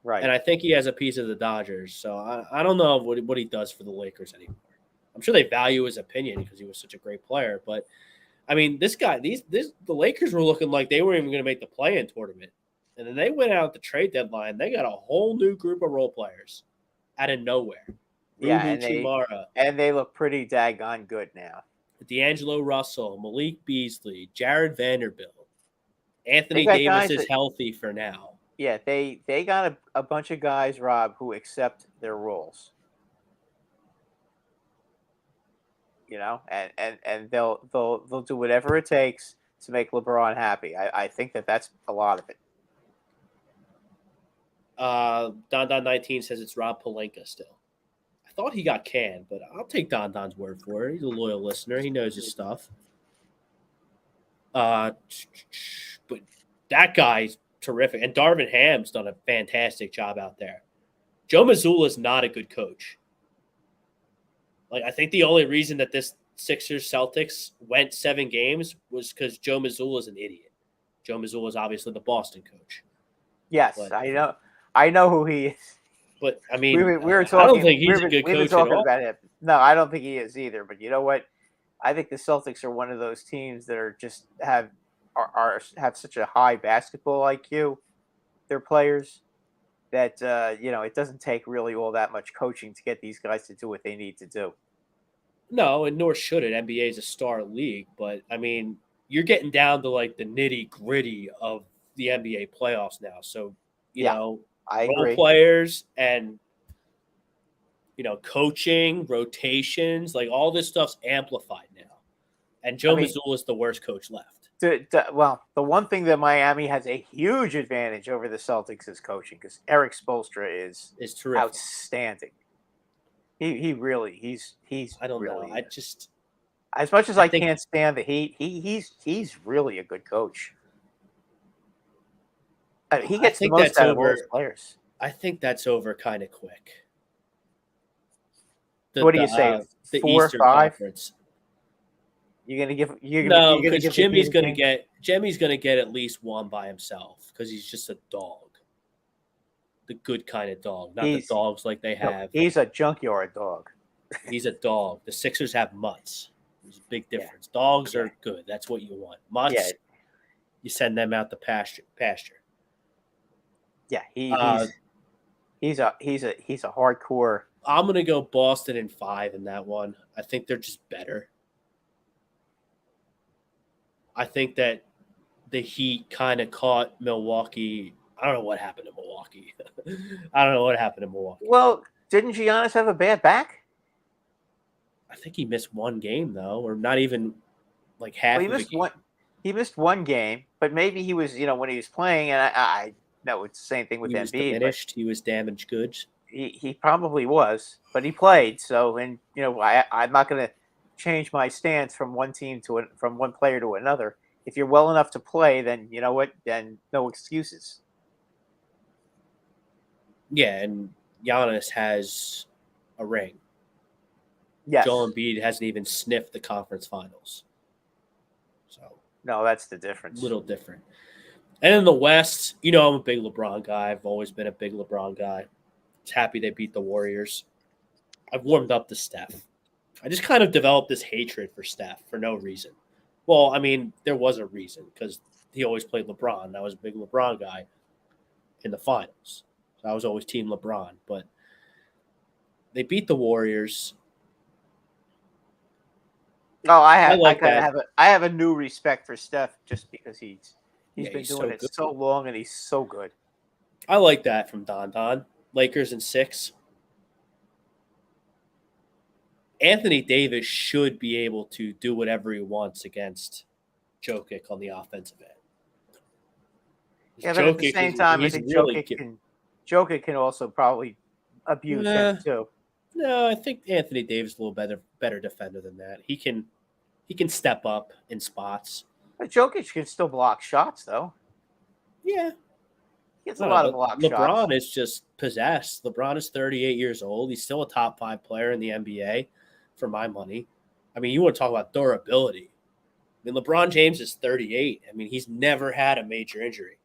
Right. And I think he has a piece of the Dodgers. So I don't know what he does for the Lakers anymore. I'm sure they value his opinion because he was such a great player. But, I mean, the Lakers were looking like they weren't even going to make the play-in tournament. And then they went out at the trade deadline. They got a whole new group of role players out of nowhere. Yeah, and they look pretty daggone good now. D'Angelo Russell, Malik Beasley, Jared Vanderbilt. Anthony Davis is healthy for now. Yeah, they got a bunch of guys, Rob, who accept their roles. And they'll do whatever it takes to make LeBron happy. I think that's a lot of it. Don 19 says it's Rob Pelinka still. I thought he got canned, but I'll take Don's word for it. He's a loyal listener. He knows his stuff. But that guy's terrific. And Darvin Ham's done a fantastic job out there. Joe Mazzulla's not a good coach. I think the only reason that this Sixers Celtics went 7 games was because Joe Mazzulla's an idiot. Joe Mazzulla's obviously the Boston coach. Yes, I know who he is. But I mean, we were talking. I don't think he's a good coach. We were talking about him. No, I don't think he is either. But you know what? I think the Celtics are one of those teams that are just have such a high basketball IQ. Their players that it doesn't take really all that much coaching to get these guys to do what they need to do. No, and nor should it. NBA is a star league, but I mean, you're getting down to the nitty gritty of the NBA playoffs now. So you know. I agree. Role players and, coaching, rotations, all this stuff's amplified now. And Joe Mazzulla is the worst coach left. Well, the one thing that Miami has a huge advantage over the Celtics is coaching, because Eric Spoelstra is terrific. Outstanding. He's I don't really know. I just, as much as I can't stand the Heat, he's really a good coach. He gets the most out of all his players. I think that's over kind of quick. What do you say? The 4 or Eastern 5? Conference. You're gonna give because Jimmy's gonna get at least one by himself because he's just a dog. The good kind of dog, not the dogs like they have. He's a junkyard dog. He's a dog. The Sixers have mutts. There's a big difference. Yeah. Dogs are good. That's what you want. Mutts, you send them out to pasture. Yeah, he's a hardcore. I'm gonna go Boston in 5 in that one. I think they're just better. I think that the Heat kind of caught Milwaukee. I don't know what happened to Milwaukee. Well, didn't Giannis have a bad back? I think he missed one game, though, or not even like half of the game. He missed one game, but maybe he was, when he was playing, and I know it's the same thing with Embiid. He was diminished. He was damaged goods. He probably was, but he played. So, and I'm not going to change my stance from one team from one player to another. If you're well enough to play, then you know what? Then no excuses. Yeah, and Giannis has a ring. Yes. Joel Embiid hasn't even sniffed the conference finals. So no, that's the difference. Little different. And in the West, I'm a big LeBron guy. I've always been a big LeBron guy. It's happy they beat the Warriors. I've warmed up to Steph. I just kind of developed this hatred for Steph for no reason. Well, I mean, there was a reason because he always played LeBron. I was a big LeBron guy in the finals. So I was always Team LeBron. But they beat the Warriors. Oh, I have a new respect for Steph just because he's been doing it so long and he's so good. I like that from Don. Lakers in 6. Anthony Davis should be able to do whatever he wants against Jokic on the offensive end. Yeah, but at the same time, I think Jokic can also probably abuse him too. No, I think Anthony Davis is a little better defender than that. He can step up in spots. But Jokic can still block shots, though. Yeah. He gets a lot of block shots. LeBron is just possessed. LeBron is 38 years old. He's still a top 5 player in the NBA, for my money. I mean, you want to talk about durability. I mean, LeBron James is 38. I mean, he's never had a major injury.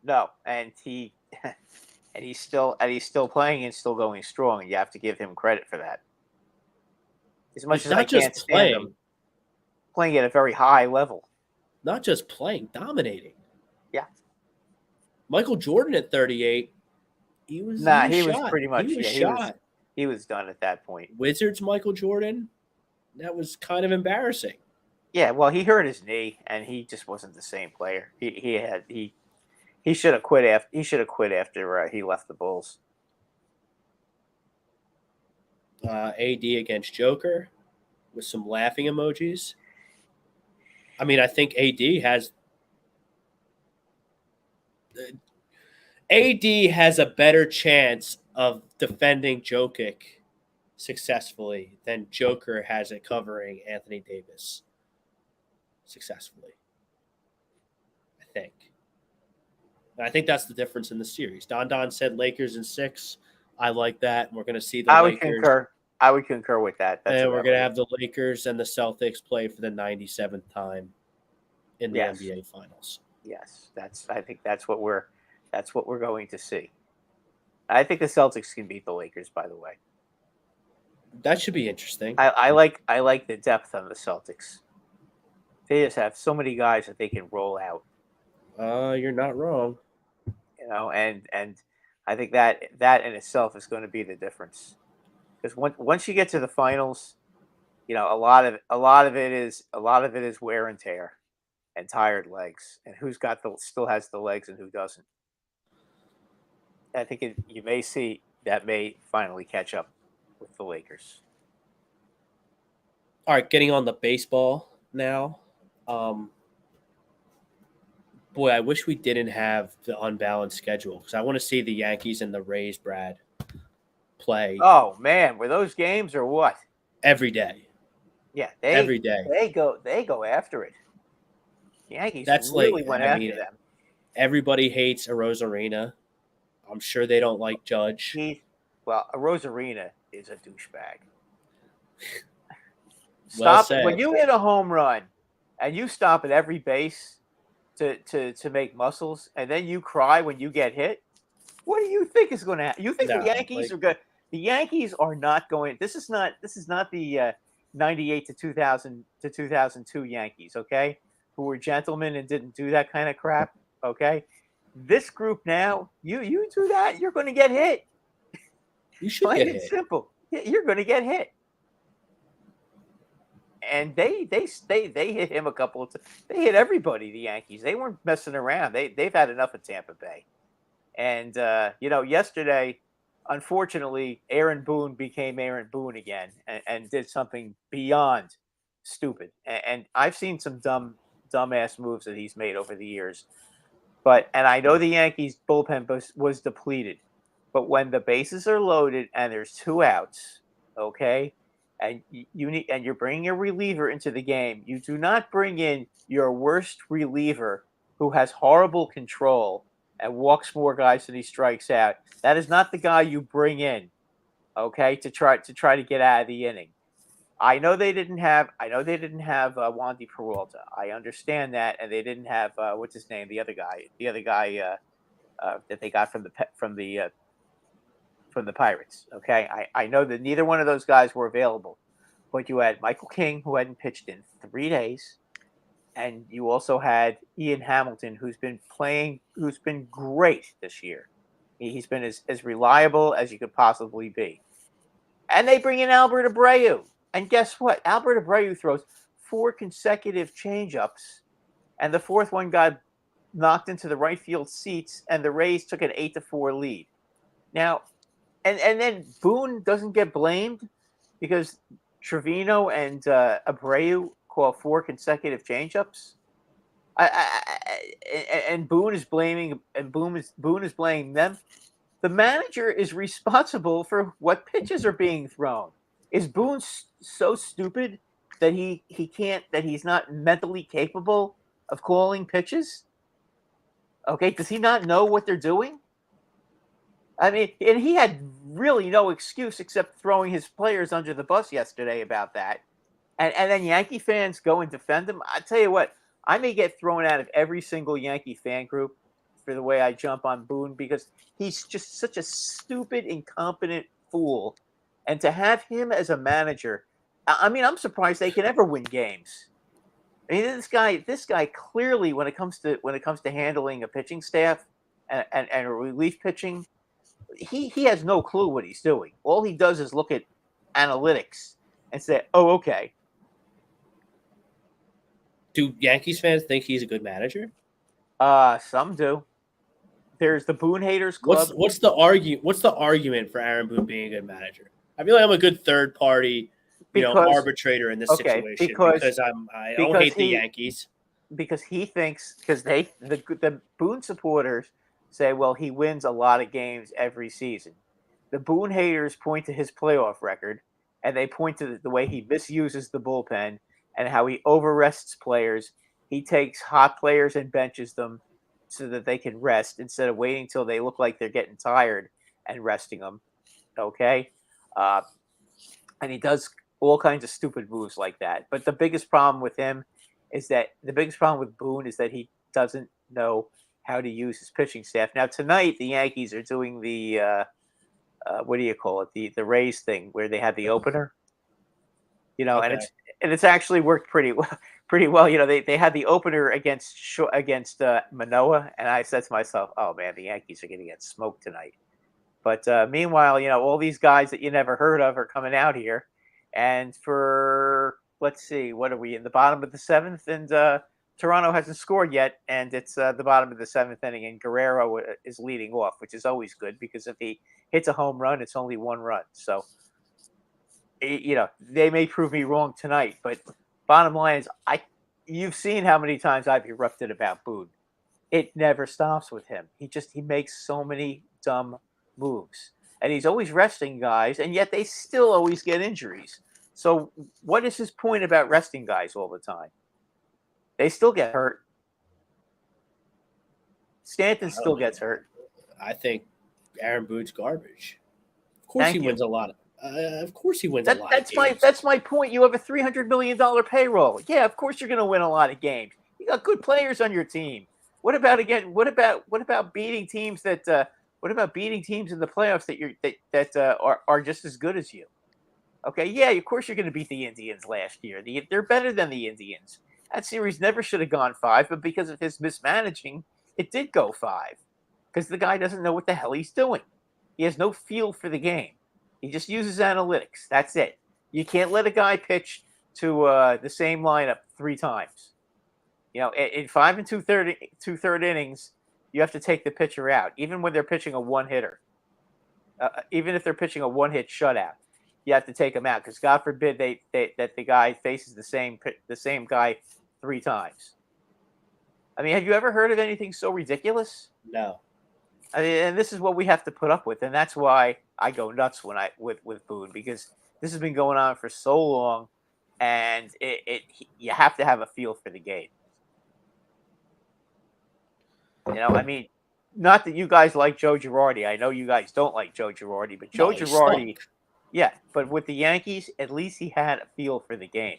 No, and he's still playing and still going strong. You have to give him credit for that. As much as I can't stand him, playing at a very high level. Not just playing, dominating. Yeah. Michael Jordan at 38, he was pretty much shot. He was done at that point. Wizards Michael Jordan, that was kind of embarrassing. Yeah, well, he hurt his knee and he just wasn't the same player. He should have quit after he left the Bulls. AD against Joker with some laughing emojis. I mean, I think AD has a better chance of defending Jokic successfully than Joker has at covering Anthony Davis successfully. I think that's the difference in the series. Don said Lakers in 6. I like that. We're going to see the Lakers. I would concur with that. And we're going to have the Lakers and the Celtics play for the 97th time in the NBA Finals. Yes, I think that's what we're going to see. I think the Celtics can beat the Lakers, by the way. That should be interesting. I like the depth on the Celtics. They just have so many guys that they can roll out. You're not wrong. And I think that in itself is going to be the difference. Because once you get to the finals, a lot of it is wear and tear and tired legs, and who's still has the legs and who doesn't. I think you may see that may finally catch up with the Lakers. All right, getting on the baseball now. Um, Boy, I wish we didn't have the unbalanced schedule because I want to see the Yankees and the Rays, Brad, play Oh man, were those games or what? every day. Yeah, Every day. they go after it. The Yankees That's really like, went I mean, after them. everybody hates a Rosarina. I'm sure they don't like Judge. A Rosarina is a douchebag. Well Stop when said. you hit a home run, and you stop at every base to make muscles, and then you cry when you get hit. What do you think is going to happen? You think the No, Yankees like are good? The Yankees are not going. This is not the 98 to 2000 to 2002 Yankees. Okay, who were gentlemen and didn't do that kind of crap. Okay, this group now, you do that, you're going to get hit. you should Plain get and hit. simple. You're going to get hit. And they hit him a couple of times. They hit everybody. The Yankees. They weren't messing around. They've had enough of Tampa Bay. And yesterday, unfortunately, Aaron Boone became Aaron Boone again and did something beyond stupid. And I've seen some dumbass moves that he's made over the years. And I know the Yankees bullpen was depleted. But when the bases are loaded and there's two outs, okay, and you're bringing a reliever into the game, you do not bring in your worst reliever who has horrible control and walks more guys than he strikes out. That is not the guy you bring in, okay, to try to get out of the inning. I know they didn't have Wandy Peralta. I understand that, and they didn't have what's his name, the other guy that they got from the Pirates. Okay, I know that neither one of those guys were available, but you had Michael King, who hadn't pitched in 3 days, and you also had Ian Hamilton, who's been great this year. He's been as reliable as you could possibly be. And they bring in Albert Abreu, and guess what? Albert Abreu throws 4 consecutive changeups, and the fourth one got knocked into the right field seats, and the Rays took an 8-4 lead. Now, and then Boone doesn't get blamed because Trevino and Abreu call 4 consecutive changeups. And Boone is blaming them. The manager is responsible for what pitches are being thrown. Is Boone so stupid that he's not mentally capable of calling pitches? Okay, does he not know what they're doing? I mean, and he had really no excuse except throwing his players under the bus yesterday about that. And then Yankee fans go and defend him. I tell you what, I may get thrown out of every single Yankee fan group for the way I jump on Boone because he's just such a stupid, incompetent fool. And to have him as a manager, I mean, I'm surprised they can ever win games. I mean, this guy clearly, when it comes to handling a pitching staff and relief pitching, he has no clue what he's doing. All he does is look at analytics and say, "Oh, okay." Do Yankees fans think he's a good manager? Some do. There's the Boone haters club. What's the argument for Aaron Boone being a good manager? I feel like I'm a good third party, arbitrator in this situation because I don't hate the Yankees. Because he thinks the Boone supporters say, well, he wins a lot of games every season. The Boone haters point to his playoff record, and they point to the way he misuses the bullpen and how he overrests players. He takes hot players and benches them so that they can rest instead of waiting till they look like they're getting tired and resting them. Okay? And he does all kinds of stupid moves like that. But the biggest problem with Boone is that he doesn't know how to use his pitching staff. Now tonight the Yankees are doing the what do you call it? The Rays thing where they have the opener. Okay. and it's actually worked pretty well. They had the opener against Manoah, and I said to myself, "Oh man, the Yankees are going to get smoked tonight." But meanwhile, all these guys that you never heard of are coming out here, and for let's see, what are we in the bottom of the 7th, and Toronto hasn't scored yet, and it's the bottom of the 7th inning, and Guerrero is leading off, which is always good because if he hits a home run, it's only 1 run. So, they may prove me wrong tonight, but bottom line is, you've seen how many times I've erupted about Boone. It never stops with him. He makes so many dumb moves, and he's always resting guys, and yet they still always get injuries. So what is his point about resting guys all the time? They still get hurt. Stanton still gets hurt. I think Aaron Boone's garbage. Of course Thank he you. wins a lot. Of course he wins a lot. That's my point. You have a $300 million payroll. Yeah, of course you're going to win a lot of games. You got good players on your team. What about beating teams that? What about beating teams in the playoffs that are just as good as you? Okay, yeah, of course you're going to beat the Indians last year. They're better than the Indians. That series never should have gone 5, but because of his mismanaging, it did go 5. Because the guy doesn't know what the hell he's doing. He has no feel for the game. He just uses analytics. That's it. You can't let a guy pitch to the same lineup 3 times. In 5 and 2/3 innings, you have to take the pitcher out, even when they're pitching a one-hitter. Even if they're pitching a one-hit shutout, you have to take them out because God forbid that the guy faces the same guy 3 times. I mean, have you ever heard of anything so ridiculous? No. I mean, and this is what we have to put up with, and that's why I go nuts with Boone, because this has been going on for so long, and you have to have a feel for the game. I mean, not that you guys like Joe Girardi. I know you guys don't like Joe Girardi, but Joe Girardi, yeah. But with the Yankees, at least he had a feel for the game.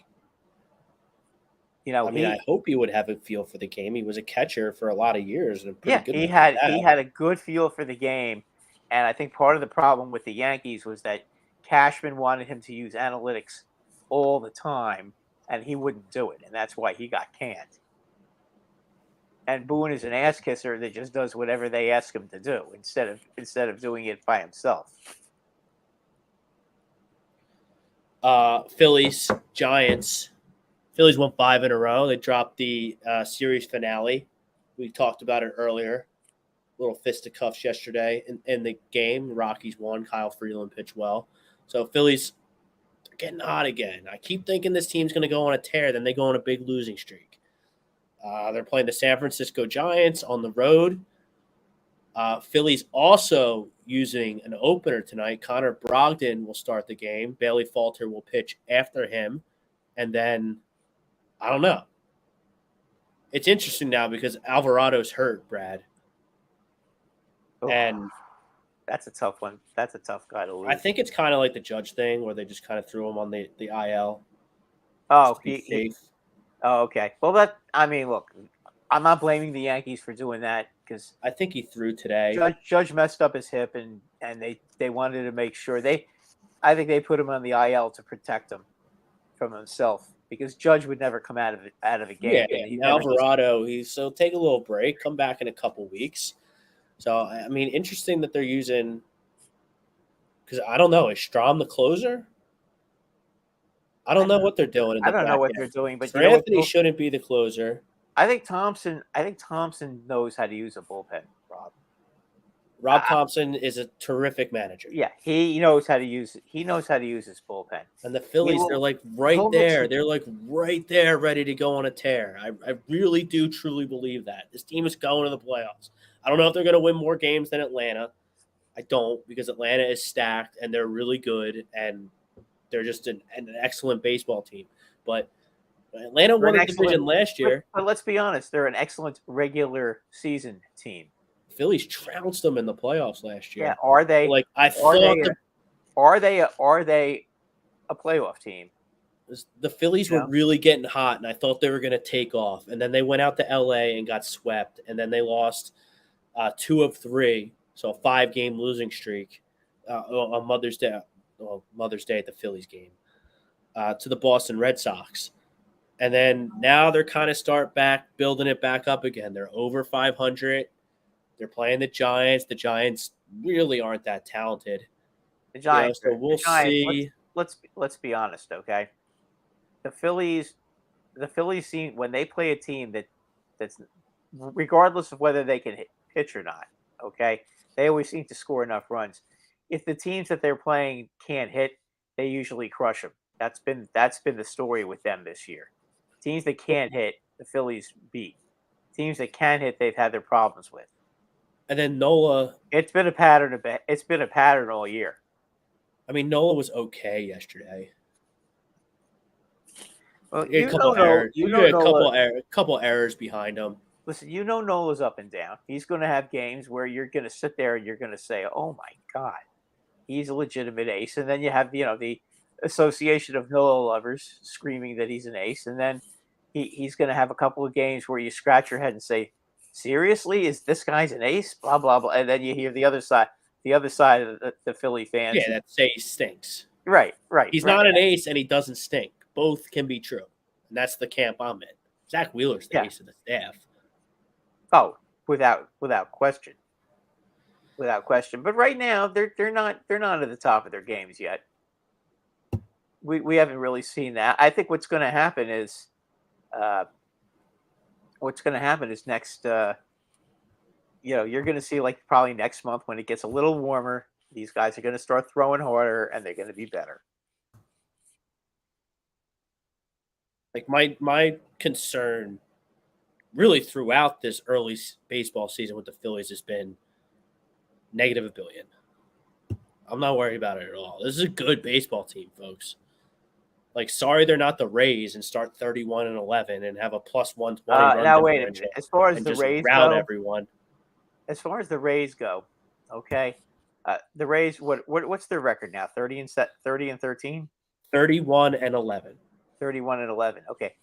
I hope he would have a feel for the game. He was a catcher for a lot of years, and he had a good feel for the game, and I think part of the problem with the Yankees was that Cashman wanted him to use analytics all the time, and he wouldn't do it, and that's why he got canned. And Boone is an ass kisser that just does whatever they ask him to do instead of doing it by himself. Phillies, Giants. Phillies won 5 in a row. They dropped the series finale. We talked about it earlier. Little fisticuffs yesterday in the game. The Rockies won. Kyle Freeland pitched well. So Phillies are getting hot again. I keep thinking this team's going to go on a tear. Then they go on a big losing streak. They're playing the San Francisco Giants on the road. Phillies also using an opener tonight. Connor Brogdon will start the game. Bailey Falter will pitch after him. And then, I don't know. It's interesting now because Alvarado's hurt, Brad. Oh, and that's a tough one. That's a tough guy to lose. I think it's kind of like the Judge thing where they just kind of threw him on the IL. Oh, okay. Well, look, I'm not blaming the Yankees for doing that because I think he threw today. Judge messed up his hip, and they wanted to make sure I think they put him on the IL to protect him from himself because Judge would never come out of a game. Yeah, Alvarado, so take a little break, come back in a couple weeks. So I mean, interesting that they're using because I don't know, is Strahm the closer? I don't know what they're doing. I don't know what they're doing, but Anthony shouldn't be the closer. I think Thompson knows how to use a bullpen, Rob. Rob Thompson is a terrific manager. Yeah, he knows how to use his bullpen. And the Phillies, they're like right there. They're like right there, ready to go on a tear. I really do truly believe that. This team is going to the playoffs. I don't know if they're going to win more games than Atlanta. I don't, because Atlanta is stacked and they're really good and they're just an excellent baseball team. But Atlanta won the division last year. But let's be honest, they're an excellent regular season team. Phillies trounced them in the playoffs last year. Yeah, are they? Like are they a playoff team? The Phillies were really getting hot, and I thought they were going to take off. And then they went out to L.A. and got swept, and then they lost 2 of 3, so a 5-game losing streak on Mother's Day. Well, Mother's Day at the Phillies game to the Boston Red Sox. And then now they're kind of building it back up again. They're over 500. They're playing the Giants. The Giants really aren't that talented. The Giants. So we'll see. Let's be honest, okay? The Phillies seem when they play a team that's regardless of whether they can pitch or not, okay? They always seem to score enough runs. If the teams that they're playing can't hit, they usually crush them. That's been the story with them this year. Teams that can't hit, the Phillies beat. Teams that can hit, they've had their problems with. And then Nola, It's been a pattern it's been a pattern all year. I mean, Nola was okay yesterday. Well, A couple errors. You had a couple errors behind him. Listen, Nola's up and down. He's going to have games where you're going to sit there and you're going to say, "Oh my God, he's a legitimate ace," and then you have the association of Nola lovers screaming that he's an ace, and then he's going to have a couple of games where you scratch your head and say, "Seriously, is this guy's an ace?" Blah blah blah, and then you hear the other side of the Philly fans. Yeah, that say he stinks. Right. He's not an ace, and he doesn't stink. Both can be true, and that's the camp I'm in. Zach Wheeler's the ace of the staff. Oh, without question. Without question. But right now they're not at the top of their games yet. We haven't really seen that. I think what's going to happen is next you're going to see, like, probably next month when it gets a little warmer, these guys are going to start throwing harder and they're going to be better. Like my concern really throughout this early baseball season with the Phillies has been negative $1 billion. I'm not worried about it at all. This is a good baseball team, folks. Like, sorry they're not the Rays and start 31-11 and have a plus 120. Now wait a minute. As far as the Rays rout go, everyone. As far as the Rays go, okay. The Rays, what's their record now? 30-13? 31-11. 31-11. Okay.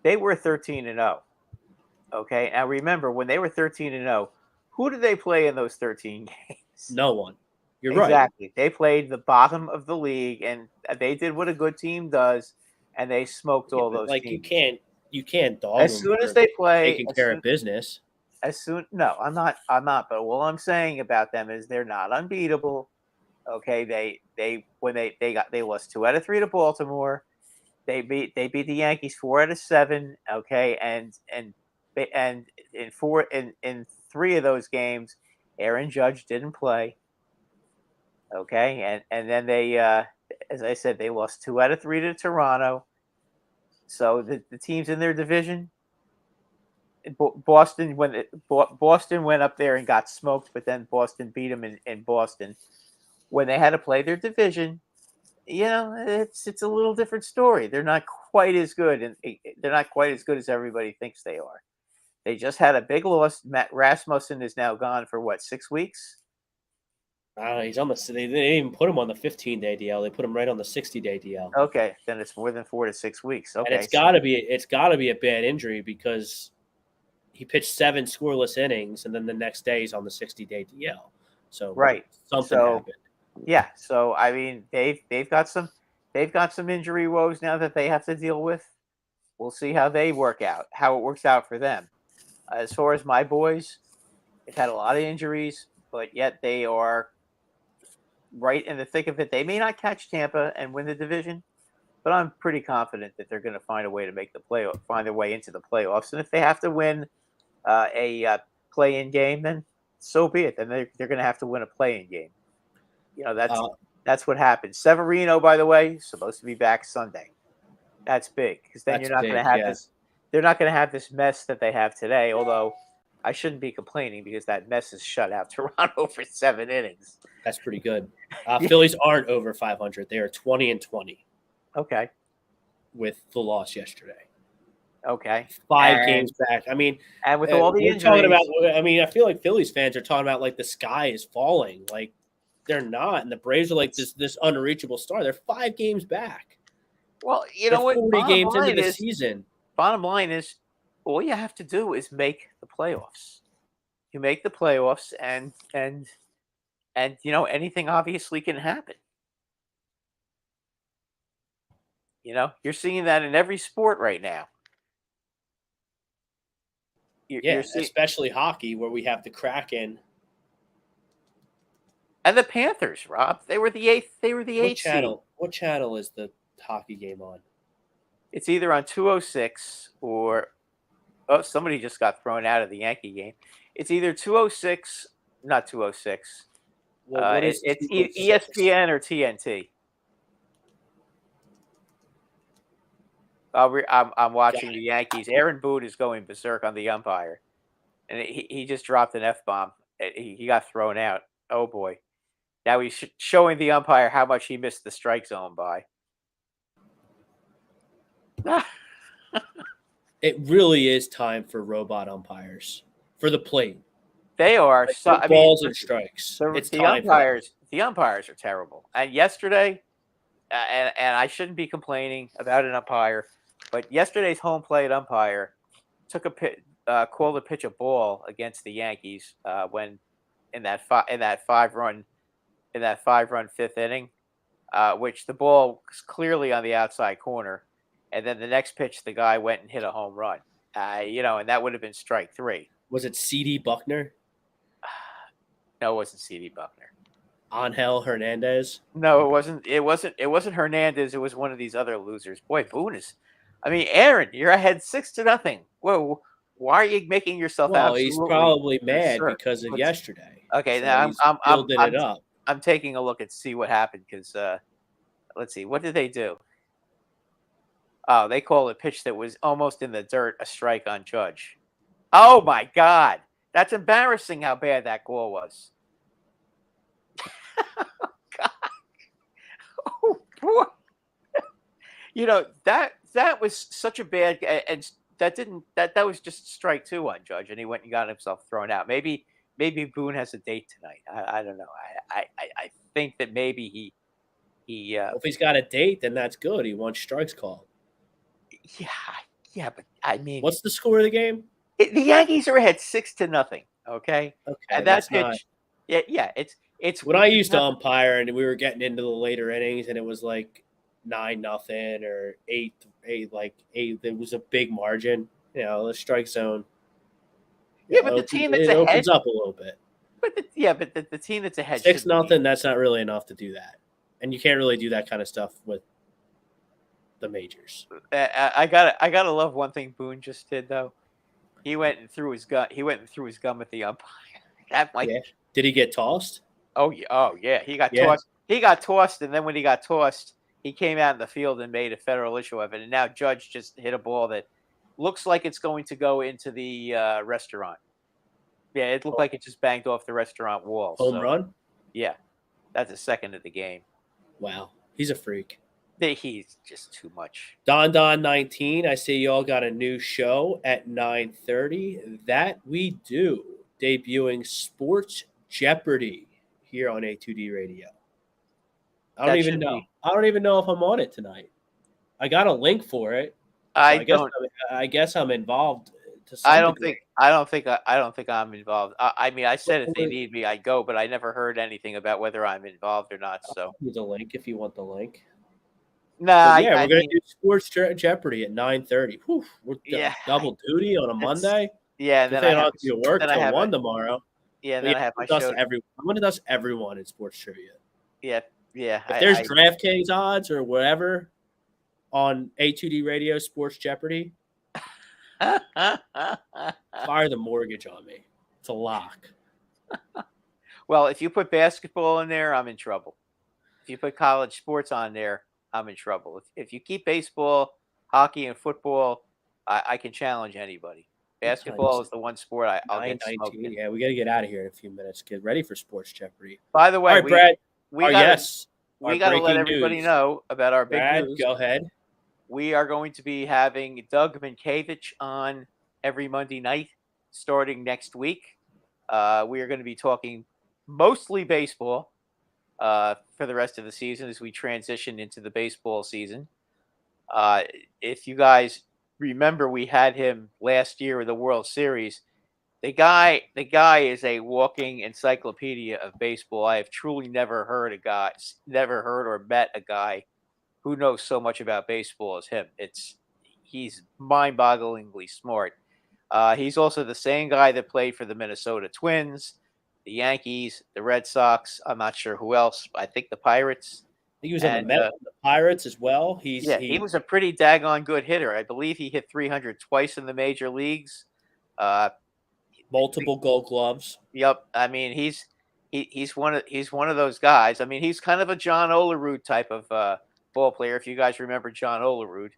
They were 13-0. Okay. Now remember, when they were 13-0, who did they play in those 13 games? No one. You're exactly. right. They played the bottom of the league, and they did what a good team does, and they smoked all those teams. You can't dog as soon as they play, taking care of business. No, I'm not. But all I'm saying about them is they're not unbeatable. Okay, they lost 2 out of 3 to Baltimore. They beat the Yankees 4 out of 7. Okay, and in 3 of those games, Aaron Judge didn't play. Okay, and then they, as I said, they lost 2 out of 3 to Toronto. So the teams in their division, Boston went up there and got smoked, but then Boston beat them in Boston. When they had to play their division, it's a little different story. They're not quite as good, and they're not quite as good as everybody thinks they are. They just had a big loss. Matt Rasmussen is now gone for 6 weeks. He's on the. They didn't even put him on the 15-day DL. They put him right on the 60-day DL. Okay, then it's more than 4 to 6 weeks. Okay, and it's got to be a bad injury because he pitched 7 scoreless innings, and then the next day he's on the 60-day DL. So something happened. Yeah, so I mean they've got some injury woes now that they have to deal with. We'll see how it works out for them. As far as my boys, they've had a lot of injuries, but yet they are right in the thick of it. They may not catch Tampa and win the division, but I'm pretty confident that they're going to find a way to make the playoff, find their way into the playoffs. And if they have to win a play-in game, then so be it. Then they're going to have to win a play-in game. That's what happens. Severino, by the way, is supposed to be back Sunday. That's big because then you're not going to have this. They're not going to have this mess that they have today. Although I shouldn't be complaining because that mess has shut out Toronto for 7 innings. That's pretty good. Phillies aren't over 500. They are 20-20. Okay. With the loss yesterday. Okay. 5 games back. I mean, and with all the injuries, I feel like Phillies fans are talking about like the sky is falling. Like they're not, and the Braves are like this unreachable star. They're 5 games back. Well, you know what? 40 games into the season. Bottom line is, all you have to do is make the playoffs. You make the playoffs, and anything obviously can happen. You're seeing that in every sport right now. You're especially hockey, where we have the Kraken and the Panthers. Rob, they were the 8th. They were the 8th channel. What channel is the hockey game on? It's either on 206 or somebody just got thrown out of the Yankee game. It's either 206, not 206. It's ESPN or TNT. I'm watching the Yankees. Aaron Boone is going berserk on the umpire, and he just dropped an F-bomb. He got thrown out. Oh boy! Now he's showing the umpire how much he missed the strike zone by. It really is time for robot umpires for the plate. They are. Like, So, for I mean, balls and strikes. It's the time umpires. The umpires are terrible. And yesterday, and I shouldn't be complaining about an umpire, but yesterday's home plate umpire took called a pitch a ball against the Yankees when in that 5-run fifth inning, which the ball was clearly on the outside corner, and then the next pitch the guy went and hit a home run, and that would have been strike 3. Was it C.D. Buckner? No, it wasn't C.D. Buckner. Angel Hernandez? No, it wasn't. It wasn't Hernandez. It was one of these other losers. Boy, Boone is. I mean, Aaron, you're ahead 6-0. Whoa, why are you making yourself Well, he's probably mad absurd? because of yesterday. Okay, So now he's building it up. I'm taking a look and see what happened because let's see, what did they do? Oh, they called a pitch that was almost in the dirt a strike on Judge. Oh my God, that's embarrassing how bad that call was. God. Oh boy, that was such a bad, and that was just strike 2 on Judge, and he went and got himself thrown out. Maybe Boone has a date tonight. I don't know. I think that maybe he Well, if he's got a date, then that's good. He wants strikes called. Yeah, but I mean, What's the score of the game? The Yankees are ahead 6-0. Okay, and that pitch, not... it's when I used to umpire and we were getting into the later innings and it was like 9-0 or 8, like 8. It was a big margin. The strike zone. But the team that's ahead opens up a little bit. But the team that's ahead 6-0. That's not really enough to do that, and you can't really do that kind of stuff with the majors. I gotta love one thing Boone just did though. He went and threw his gun. He went and threw his gum at the umpire. Yeah. Did he get tossed? Oh yeah. He got tossed. He got tossed, and then when he got tossed, he came out in the field and made a federal issue of it. And now Judge just hit a ball that looks like it's going to go into the restaurant. Yeah, it looked like it just banged off the restaurant wall. Home run? Yeah, that's a second of the game. Wow, he's a freak. He's just too much. Don 19, I see y'all got a new show at 9:30. That we do. Debuting Sports Jeopardy here on A2D Radio. I don't even know. I don't even know if I'm on it tonight. I got a link for it. So I guess I'm involved to some degree. I don't think I'm involved. I mean, I said if they need me, I'd go, but I never heard anything about whether I'm involved or not. So I'll the link if you want the link. Nah, we're gonna do Sports Jeopardy at 9:30. We're double duty on a Monday. Yeah, and then I have to work till 1 tomorrow. Yeah, and then I have my show. I'm gonna dust everyone in sports trivia. Yeah. If there's DraftKings odds or whatever on A2D Radio Sports Jeopardy, fire the mortgage on me. It's a lock. Well, if you put basketball in there, I'm in trouble. If you put college sports on there, I'm in trouble. If you keep baseball, hockey, and football, I can challenge anybody. Basketball is the one sport I'll get smoked in. Yeah, we got to get out of here in a few minutes. Get ready for Sports Jeopardy. By the way, all right, Brad. We got to let everybody know about our big news. Go ahead. We are going to be having Doug Minkiewicz on every Monday night starting next week. We are going to be talking mostly baseball for the rest of the season as we transition into the baseball season. If you guys remember, we had him last year in the World Series. The guy is a walking encyclopedia of baseball. I have truly never heard or met a guy who knows so much about baseball as him. He's mind-bogglingly smart. He's also the same guy that played for the Minnesota Twins, the Yankees, the Red Sox. I'm not sure who else. I think the Pirates. I think he was on the Pirates as well. He was a pretty daggone good hitter. I believe he hit 300 twice in the major leagues. Multiple Gold Gloves. Yep. I mean, he's one of those guys. I mean, he's kind of a John Olerud type of ball player. If you guys remember John Olerud,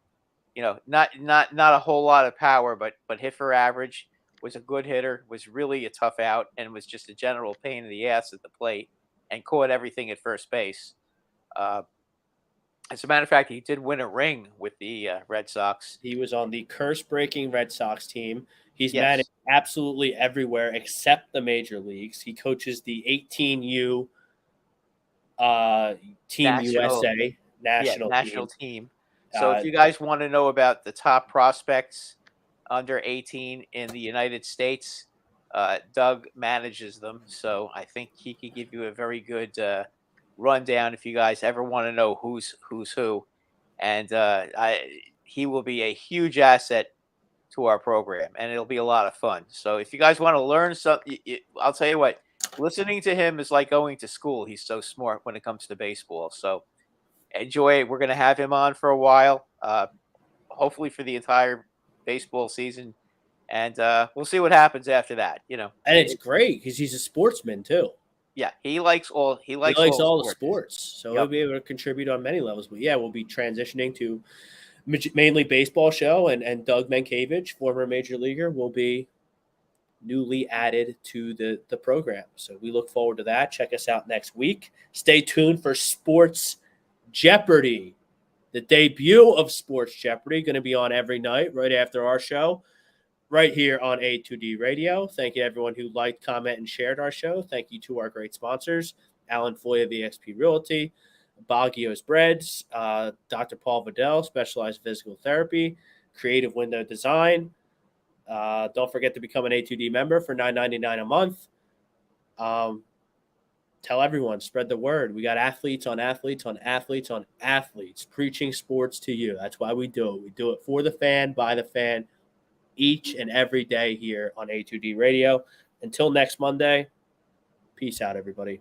not a whole lot of power, but hit for average. Was a good hitter. Was really a tough out, and was just a general pain in the ass at the plate, and caught everything at first base. As a matter of fact, he did win a ring with the Red Sox. He was on the curse-breaking Red Sox team. He's Yes. managed absolutely everywhere except the major leagues. He coaches the 18U Team USA national team. So if you guys want to know about the top prospects under 18 in the United States, Doug manages them. So I think he could give you a very good rundown if you guys ever want to know who's who. And he will be a huge asset to our program, and it'll be a lot of fun. So if you guys want to learn something, I'll tell you what, listening to him is like going to school. He's so smart when it comes to baseball. So enjoy it. We're going to have him on for a while, hopefully for the entire baseball season. And we'll see what happens after that, And it's great because he's a sportsman too. Yeah, he likes all the sports. So he'll be able to contribute on many levels. But yeah, we'll be transitioning to mainly baseball show, and Doug Mankiewicz, former major leaguer, will be newly added to the program. So we look forward to that. Check us out next week. Stay tuned for Sports Jeopardy. The debut of Sports Jeopardy going to be on every night right after our show, right here on A2D Radio. Thank you to everyone who liked, comment, and shared our show. Thank you to our great sponsors, Alan Foy of eXp Realty, Baggio's Breads, Dr. Paul Vidal, Specialized Physical Therapy, Creative Window Design. Don't forget to become an A2D member for $9.99 a month. Tell everyone, spread the word. We got athletes on athletes on athletes on athletes preaching sports to you. That's why we do it. We do it for the fan, by the fan, each and every day here on A2D Radio. Until next Monday, peace out, everybody.